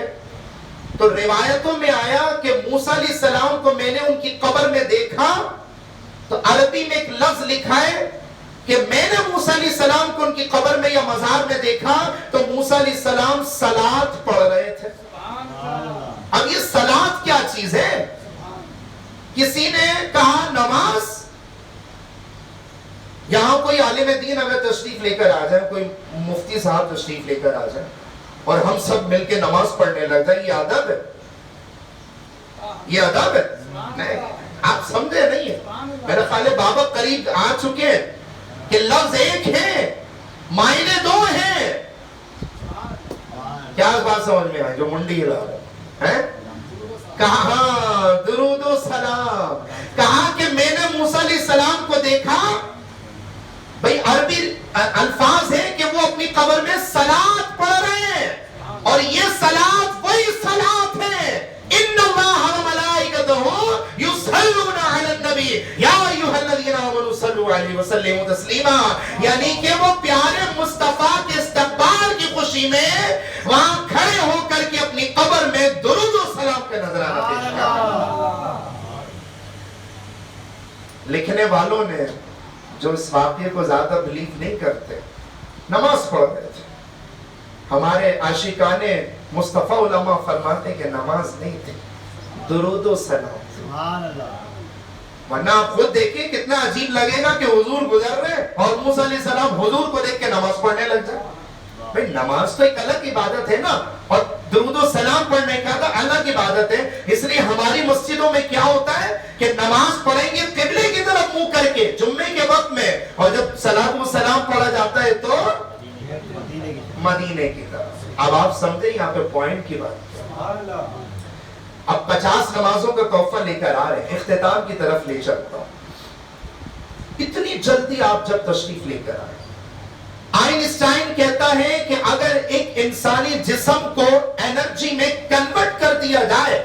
A: تو روایتوں میں آیا کہ موسیٰ علیہ السلام کو میں نے ان کی قبر میں دیکھا, تو عربی میں ایک لفظ لکھا ہے کہ میں نے موسیٰ علیہ السلام کو ان کی قبر میں یا مزار میں دیکھا تو موسیٰ علیہ السلام صلاۃ پڑھ رہے تھے. اب یہ صلاۃ کیا چیز ہے؟ کسی نے کہا نماز. یہاں کوئی عالم دین اگر تشریف لے کر آ جائے, کوئی مفتی صاحب تشریف لے کر آ جائے اور ہم سب مل کے نماز پڑھنے لگ جائیں, یہ ادب ہے؟ یہ ادب ہے؟ نہیں, آپ سمجھے نہیں ہے. میرا خیال ہے بابا قریب آ چکے ہیں کہ لفظ ایک ہے, معنی دو ہیں. کیا بات سمجھ میں آئی جو منڈی ہلا رہا ہے؟ کہا درود و سلام. کہا کہ میں نے موسیٰ علیہ السلام کو دیکھا. بھئی عربی الفاظ ہے کہ وہ اپنی قبر میں صلاۃ پڑھ رہے ہیں, اور یہ صلاۃ وہی صلاۃ ہے. ان اللہ و ملائکتہ یصلون علی النبی یا ایھا الذین آمنوا صلوا علیہ وسلموا تسلیما. یعنی کہ وہ پیارے مصطفیٰ کے استقبال کی خوشی میں وہاں کھڑے ہو کر کے اپنی قبر میں درود و سلام کا نذرانہ پیش کرتے. لکھنے والوں نے جو اس واقعے کو زیادہ بلیو نہیں کرتے, نماز پڑھ رہے تھے. ہمارے عاشقان مصطفیٰ علماء فرماتے کہ نماز نہیں تھی, درود و سلام. سبحان اللہ. ورنہ آپ خود دیکھیں کتنا عجیب لگے گا کہ حضور گزر رہے اور موسیٰ علیہ السلام حضور کو دیکھ کے نماز پڑھنے لگ جائے. بھئی نماز تو ایک الگ عبادت ہے نا, اور درود و سلام پڑھنے کا تو الگ عبادت ہے. اس لیے ہماری مسجدوں میں کیا ہوتا ہے کہ نماز پڑھیں گے قبلے کی طرف منہ کر کے جمعے کے وقت میں, اور جب صلاۃ و سلام پڑھا جاتا ہے تو مدینے کی طرف. اب آپ سمجھیں یہاں پہ پوائنٹ کی بات. اب 50 نمازوں کا تحفہ لے کر آ رہے ہیں, اختتام کی طرف لے چلتا ہوں. اتنی جلدی آپ جب تشریف لے کر آئے, آئنسٹائن کہتا ہے کہ اگر ایک انسانی جسم کو انرجی میں کنورٹ کر دیا جائے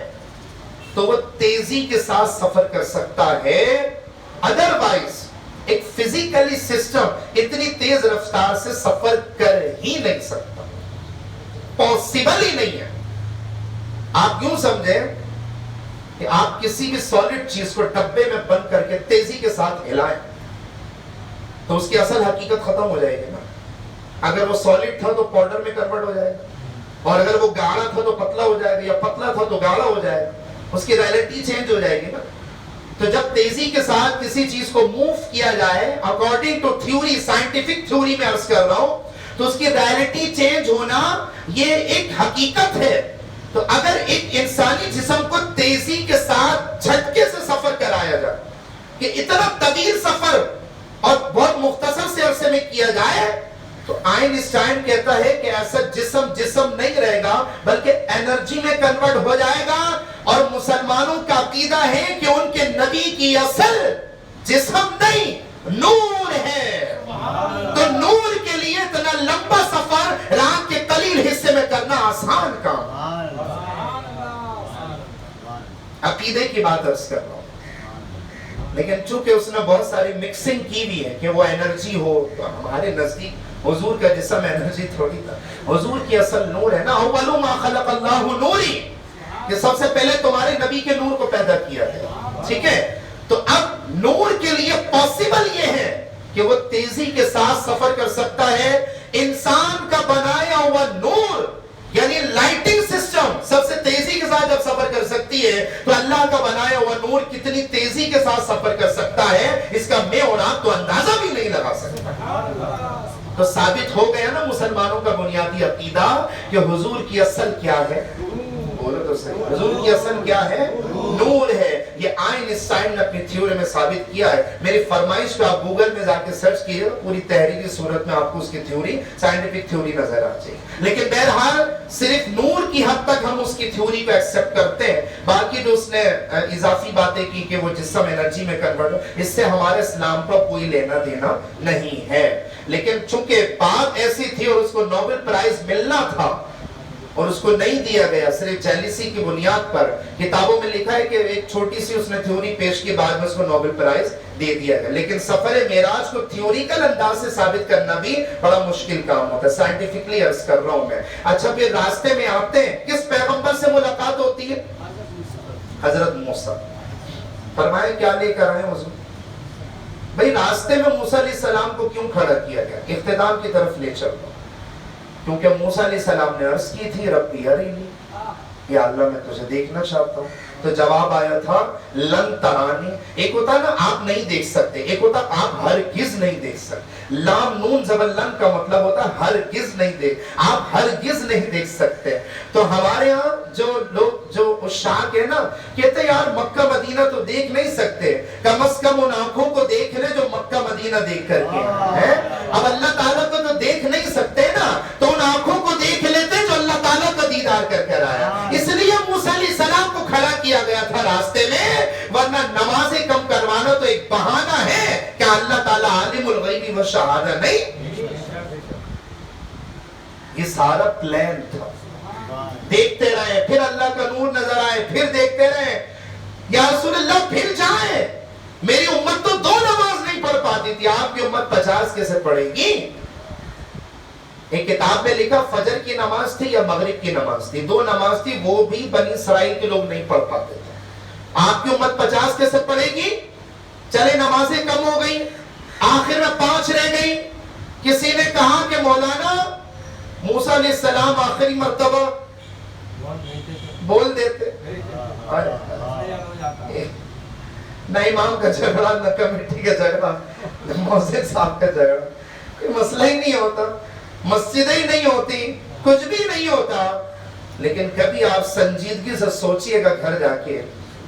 A: تو وہ تیزی کے ساتھ سفر کر سکتا ہے, ادروائز ایک فزیکلی سسٹم اتنی تیز رفتار سے سفر کر ہی نہیں سکتا, پاسبل ہی نہیں ہے. آپ یوں سمجھیں کہ آپ کسی بھی سالڈ چیز کو ڈبے میں بند کر کے تیزی کے ساتھ ہلائیں تو اس کی اصل حقیقت ختم ہو جائے گی نا. اگر وہ سالڈ تھا تو پاؤڈر میں کنورٹ ہو جائے گا, اور اگر وہ گاڑھا تھا تو پتلا ہو جائے گا, یا پتلا تھا تو گاڑھا ہو جائے گا, اس کی ریئلٹی چینج ہو جائے گی نا. تو جب تیزی کے ساتھ کسی چیز کو موو کیا جائے according to theory, scientific theory میں عرض کر رہا ہوں, تو اس کی ریئلٹی چینج ہونا یہ ایک حقیقت ہے. تو اگر ایک انسانی جسم کو تیزی کے ساتھ جھٹکے سے سفر کرایا جائے کہ اتنا طویل سفر اور بہت مختصر سے عرصے میں کیا جائے, تو آئنسٹائن کہتا ہے کہ ایسا جسم نہیں رہے گا بلکہ انرجی میں کنورٹ ہو جائے گا. اور مسلمانوں کا عقیدہ ہے کہ ان کے نبی کی اصل جسم نہیں نور ہے. تو نور کے لیے اتنا لمبا سفر رات کے قلیل حصے میں کرنا آسان کام. عقیدے کی بات عرض کر رہا ہوں. لیکن چونکہ اس نے بہت ساری مکسنگ کی بھی ہے کہ وہ انرجی ہو، تو ہمارے نزدیک حضور کا جسم انرجی تھوڑی تھا، حضور کی اصل نور ہے نا، اول ما خلق اللہ نوری، کہ سب سے پہلے تمہارے نبی کے نور کو پیدا کیا گیا، ٹھیک ہے؟ تو اب نور کے لیے پاسبل یہ ہے کہ وہ تیزی کے ساتھ سفر کر سکتا ہے۔ انسان کا بنایا ہوا نور یعنی لائٹنگ سسٹم سب سے تیزی کے ساتھ جب سفر کر سکتی ہے، تو اللہ کا بنایا ہوا نور کتنی تیزی کے ساتھ سفر کر سکتا ہے، اس کا میں اور آپ تو اندازہ بھی نہیں لگا سکتا۔ تو ثابت ہو گیا نا مسلمانوں کا بنیادی عقیدہ کہ حضور کی اصل کیا ہے؟ بولو تو صحیح، حضور کی اصل کیا ہے؟ نور ہے۔ یہ آئنسٹائن نے اپنی تھیوری میں ثابت کیا ہے۔ میری فرمائش پہ آپ گوگل میں جا کے سرچ کیے، پوری تحریری صورت میں آپ کو اس کی تھیوری، سائنٹیفک تھیوری نظر آ جائے گی۔ لیکن بہرحال صرف نور کی حد تک ہم اس کی تھیوری کو ایکسپٹ کرتے ہیں، باقی جو اس نے اضافی باتیں کی کہ وہ جسم انرجی میں کنورٹ ہو، اس سے ہمارے اسلام کا کوئی لینا دینا نہیں ہے۔ لیکن چونکہ بات ایسی تھی اور اس کو نوبل پرائز ملنا تھا اور اس کو نہیں دیا گیا، صرف جیلیسی کی بنیاد پر، کتابوں میں لکھا ہے کہ ایک چھوٹی سی اس نے تھیوری پیش کی، بعد میں اس کو نوبل پرائز دے دیا گیا۔ لیکن سفر معراج کو تھیوریکل انداز سے ثابت کرنا بھی بڑا مشکل کام ہوتا ہے، سائنٹیفکلی عرض کر رہا ہوں میں۔ اچھا پھر راستے میں آتے ہیں، کس پیغمبر سے ملاقات ہوتی ہے؟ حضرت موسیٰ۔ فرمائے کیا لے کر آئے حضور؟ بھئی راستے میں موسیٰ علیہ السلام کو کیوں کھڑا کیا گیا؟ اختتام کی طرف لے چلتا ہوں، کیونکہ موسیٰ علیہ السلام نے عرض کی تھی ربی ارینی، یا اللہ میں تجھے دیکھنا چاہتا ہوں۔ تو جواب آیا تھا لن ترانی۔ ایک ہوتا نا آپ نہیں دیکھ سکتے، ایک ہوتا آپ ہرگز نہیں دیکھ سکتے۔ لام نون زبر لن کا مطلب ہوتا ہرگز نہیں دیکھ، آپ ہرگز نہیں دیکھ سکتے۔ تو ہمارے ہاں جو لوگ جو عشاق ہے نا کہتے یار مکہ مدینہ تو دیکھ نہیں سکتے، کم از کم ان آنکھوں کو دیکھ لے جو مکہ مدینہ دیکھ کر کے ہیں۔ اب اللہ تعالیٰ کو تو دیکھ نہیں سکتے نا، تو ان آنکھوں کو دیکھ لیتے جو اللہ تعالیٰ کا دیدار کر کر آیا۔ اس لیے موسیٰ علیہ السلام کو کھڑا کیا گیا تھا راستے میں، ورنہ نمازیں کم کروانا تو ایک بہانہ ہے کہ اللہ تعالیٰ عالم الغیب و شہادہ نہیں۔ یہ سارا پلان تھا، دیکھتے رہے، پھر اللہ کا نور نظر آئے، پھر دیکھتے رہے، یا رسول اللہ پھر جائیں، میری امت تو 2 نماز نہیں پڑھ پاتی تھی، آپ کی امت 50 کیسے پڑھے گی؟ ایک کتاب میں لکھا فجر کی نماز تھی یا مغرب کی نماز تھی، 2 نماز تھی، وہ بھی بنی اسرائیل کے لوگ نہیں پڑھ پاتے تھے، آپ کی امت 50 کیسے پڑھے گی؟ چلے نمازیں کم ہو گئی، آخر میں 5 رہ گئی۔ کسی نے کہا کہ مولانا موسیٰ علیہ السلام آخری مرتبہ بول دیتے، نہ امام کا جھگڑا، نہ کمیٹی کا جھگڑا، نہ مؤذن صاحب کا جھگڑا، کوئی مسئلہ ہی نہیں ہوتا، مسجدیں ہی نہیں ہوتی، کچھ بھی نہیں ہوتا۔ لیکن کبھی آپ سنجیدگی سے سوچئے گا گھر جا کے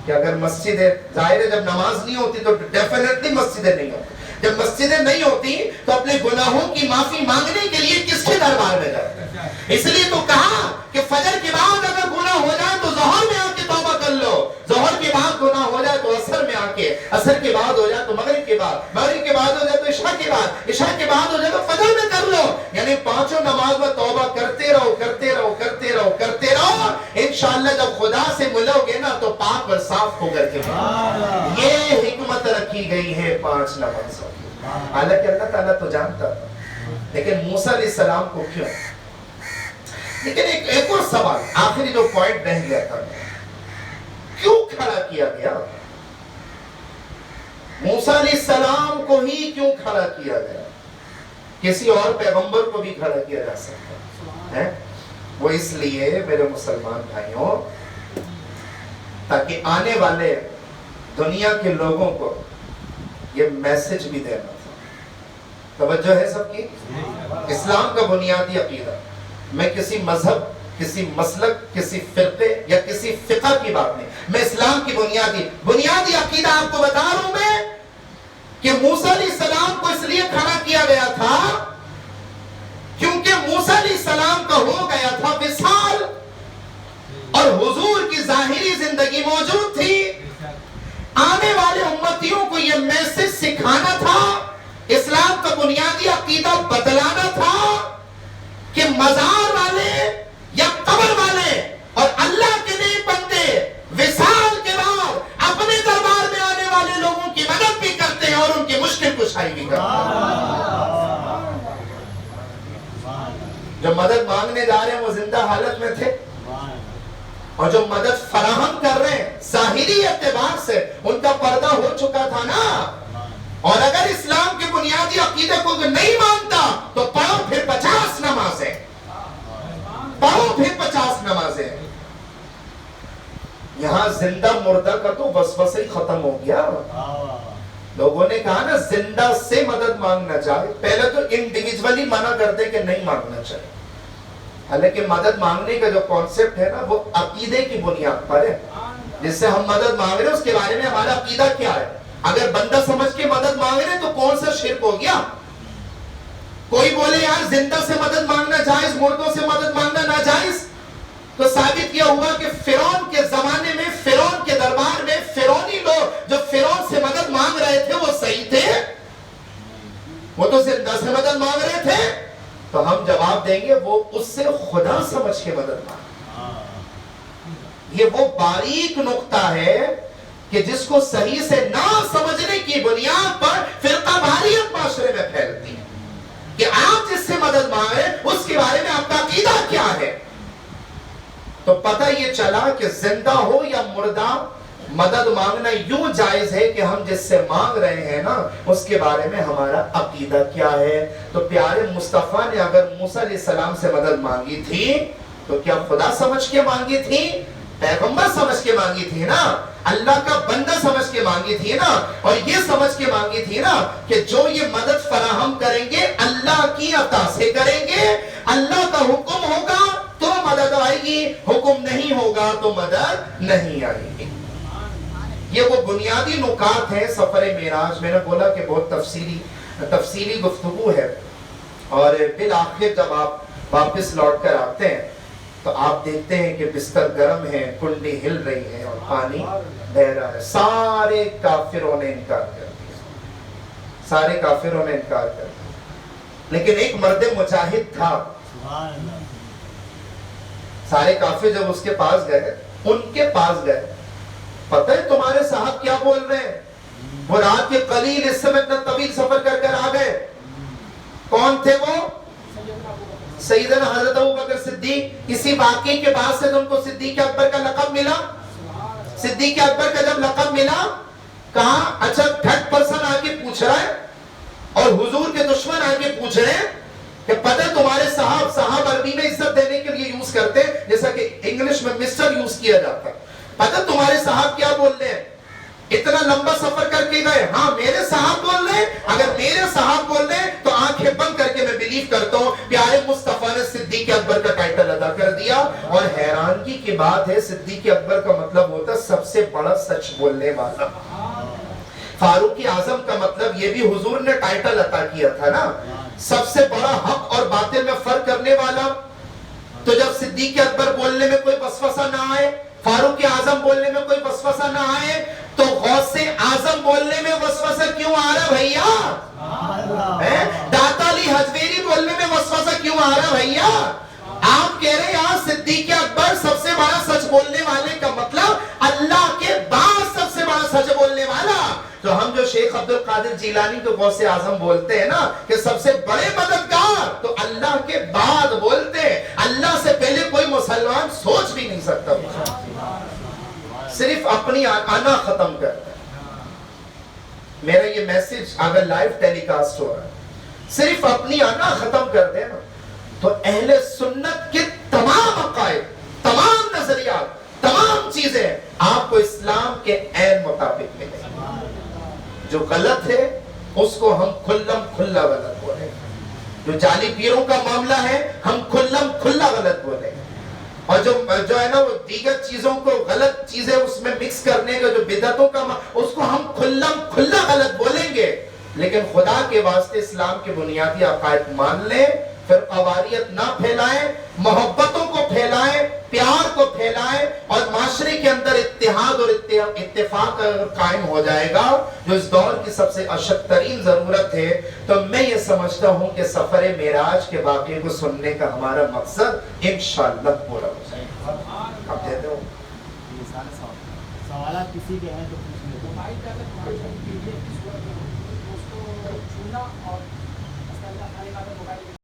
A: کہ اگر مسجدیں، ظاہر ہے جب نماز نہیں ہوتی تو ڈیفینیٹلی مسجدیں نہیں ہوتی، جب مسجدیں نہیں ہوتی تو اپنے گناہوں کی معافی مانگنے کے لیے کس کے دربار میں جاتے ہیں؟ اس لیے تو کہا کہ فجر کے بعد اگر گناہ ہو جائے تو ظہر میں آ کے توبہ کر لو، ظہر کے بعد گناہ ہو جائے تو عصر میں آ کے، عصر کے بعد ہو جائے تو مغرب کے بعد، مغرب کے بعد ہو جائے تو عشاء کے بعد، عشاء کے بعد ہو جائے تو فجر میں کر لو۔ یعنی 5 نماز میں توبہ کرتے رہو، کرتے رہو، کرتے رہو، کرتے رہو، انشاءاللہ جب خدا سے ملو گے نا تو پاک اور صاف ہو کر کے ملو۔ یہ حکمت رکھی گئی ہے 5 نمازوں کی۔ حالانکہ اللہ تعالیٰ تو جانتا تھا، لیکن موسیٰ علیہ السلام کو کیوں؟ لیکن ایک اور سوال، آخری جو پوائنٹ رہ گیا تھا، کیوں کھڑا کیا گیا؟ موسیٰ علیہ السلام کو ہی کیوں کھڑا کیا گیا؟ کسی اور پیغمبر کو بھی کھڑا کیا جا سکتا ہے۔ وہ اس لیے میرے مسلمان بھائیوں، تاکہ آنے والے دنیا کے لوگوں کو یہ میسج بھی دینا تھا۔ توجہ ہے سب کی؟ اسلام کا بنیادی عقیدہ، میں کسی مذہب، کسی مسلک، کسی فرقے یا کسی فقہ کی بات نہیں، میں اسلام کی بنیادی عقیدہ آپ کو بتا رہا ہوں میں، کہ موسیٰ علیہ السلام کو اس لیے کھڑا کیا گیا تھا کیونکہ موسیٰ علیہ السلام کا ہو گیا تھا وصال، اور حضور کی ظاہری زندگی موجود تھی۔ آنے والے امتیوں کو یہ میسج سکھانا تھا، اسلام کا بنیادی عقیدہ بتلانا تھا کہ مزار والے یا قبر والے اور اللہ کے نیک بندے وصال کے بعد اپنے دربار میں آنے والے لوگوں کی مدد جو مدد مانگنے جا رہے ہیں وہ زندہ حالت میں تھے، اور جو مدد فراہم کر رہے ہیں ظاہری اعتبار سے ان کا پردہ ہو چکا تھا نا. اور اگر اسلام کے بنیادی عقیدے کو نہیں مانتا تو پڑھو پھر 50 نمازیں، پڑھو پھر 50 نمازیں. یہاں زندہ مردہ کا تو وسوسہ ہی ختم ہو گیا. لوگوں نے کہا نا زندہ سے مدد مانگنا چاہے، پہلے تو انڈیویجولی منع کرتے کہ نہیں مانگنا چاہیے. حالانکہ مدد مانگنے کا جو کانسیپٹ ہے نا وہ عقیدے کی بنیاد پر ہے. جس سے ہم مدد مانگ رہے ہیں اس کے بارے میں ہمارا عقیدہ کیا ہے. اگر بندہ سمجھ کے مدد مانگ رہے ہیں تو کون سا شرک ہو گیا. کوئی بولے یار زندہ سے مدد مانگنا جائز، مردوں سے مدد مانگنا ناجائز، تو ثابت کیا ہوا کہ فرعون کے زمانے میں، فرعون کے دربار میں فرعونی لوگ جو فرعون سے مدد مانگ رہے تھے وہ صحیح تھے؟ وہ تو زندہ سے مدد مانگ رہے تھے. تو ہم جواب دیں گے وہ اس سے خدا سمجھ کے مدد مانگ. یہ وہ باریک نقطہ ہے کہ جس کو صحیح سے نہ سمجھنے کی بنیاد پر فرقہ واریت معاشرے میں پھیلتی ہے کہ آپ جس سے مدد مانگ رہے ہیں اس کے بارے میں آپ کا عقیدہ کیا ہے. تو پتہ یہ چلا کہ زندہ ہو یا مردہ مدد مانگنا یوں جائز ہے کہ ہم جس سے مانگ رہے ہیں نا اس کے بارے میں ہمارا عقیدہ کیا ہے. تو پیارے مصطفیٰ نے اگر موسیٰ علیہ السلام سے مدد مانگی تھی تو کیا خدا سمجھ کے مانگی تھی؟ پیغمبر سمجھ کے مانگی تھی نا، اللہ کا بندہ سمجھ کے مانگی تھی نا، اور یہ سمجھ کے مانگی تھی نا کہ جو یہ مدد فراہم کریں گے اللہ کی عطا سے کریں گے. اللہ کا حکم ہوگا تو مدد آئے گی، حکم نہیں ہوگا تو مدد نہیں آئے گی. یہ وہ بنیادی نکات ہیں سفر معراج. میں نے بولا کہ بہت تفصیلی گفتگو ہے، اور بالآخر جب آپ واپس لوٹ کر آتے ہیں تو آپ دیکھتے ہیں کہ بستر گرم ہے، کنڈی ہل رہی ہے اور پانی بہ رہا ہے. سارے کافروں نے انکار کر دیا، سارے کافروں نے انکار کر دیا. لیکن ایک مرد مجاہد تھا. سارے کافر جب اس کے پاس گئے، ان کے پاس گئے، پتہ ہے تمہارے صاحب کیا بول رہے ہیں؟ وہ رات کے قلیل اس سمے اتنا طویل سفر کر کر آ گئے. کون تھے وہ؟ سیدنا حضرت ابوبکر صدیق. اسی واقعے کے بعد سے تو ان کو صدیق اکبر کا لقب ملا. صدیق اکبر کا جب لقب ملا کہا اچھا تھرڈ پرسن آ کے پوچھ رہا ہے اور حضور کے دشمن آ کے پوچھ رہے ہیں کہ پتہ تمہارے صاحب عربی میں عزت دینے کے لیے یوز کرتے ہیں جیسا کہ انگلش میں مسٹر یوز کیا جاتا ہے. پتہ تمہارے صاحب کیا بول رہے ہیں؟ اتنا لمبا سفر کر کے گئے. ہاں میرے صاحب بول رہے ہیں. اگر میرے صاحب بول رہے ہیں تو آنکھیں بند کر کے میں بلیو کرتا ہوں پیارے مصطفیٰ نے صدیق اکبر کا ٹائٹل ادا کر دیا. اور حیرانگی کی بات ہے صدیق اکبر کا مطلب ہوتا ہے سب سے بڑا سچ بولنے والا. فاروق اعظم کا مطلب یہ بھی حضور نے ٹائٹل عطا کیا تھا نا، سب سے بڑا حق اور باطل میں فرق کرنے والا. تو جب صدیق اکبر بولنے میں کوئی وسوسہ نہ آئے، فاروق اعظم بولنے میں کوئی وسوسہ نہ آئے، تو غوث اعظم بولنے میں وسوسہ کیوں آ رہا بھیا؟ داتا علی حجویری بولنے میں وسوسہ کیوں آ رہا بھیا؟ آپ کہہ رہے ہیں صدیق اکبر سب سے بڑا سچ بولنے والے کا مطلب اللہ کے بعد سب سے بڑا سچ بولنے والا. تو ہم جو شیخ عبد القادر جیلانی کو غوث اعظم بولتے ہیں نا کہ سب سے بڑے مددگار، تو اللہ کے بعد بولتے ہیں. اللہ سے پہلے کوئی مسلمان سوچ بھی نہیں سکتا، صرف اپنی انا ختم کرتا ہے. میرا یہ میسج اگر لائیو ٹیلی کاسٹ ہو رہا ہے، صرف اپنی انا ختم کر دے نا تو اہل سنت کے تمام عقائد، تمام نظریات، تمام چیزیں آپ کو اسلام کے عین مطابق ملیں. جو غلط ہے اس کو ہم کھلم کھلا غلط بولیں. جو جعلی پیروں کا معاملہ ہے ہم کھلم کھلا غلط بولیں. اور جو ہے نا وہ دیگر چیزوں کو غلط چیزیں اس میں مکس کرنے کا جو بدعتوں کا اس کو ہم کھلم کھلا غلط بولیں گے. لیکن خدا کے واسطے اسلام کے بنیادی عقائد مان لیں، پھر قواریت نہ پھیلائیں، محبتوں کو پھیلائیں، پیار کو پھیلائیں، اور معاشرے کے اندر اتحاد اور اتفاق قائم ہو جائے گا جو اس دور کی سب سے اشد ترین ضرورت ہے. تو میں یہ سمجھتا ہوں کہ سفر معراج کے واقعے کو سننے کا ہمارا مقصد انشاءاللہ پورا ہو جائے گا. آپ کہتے ہو
B: سوالات کسی کے ہیں تو پوچھ لیں.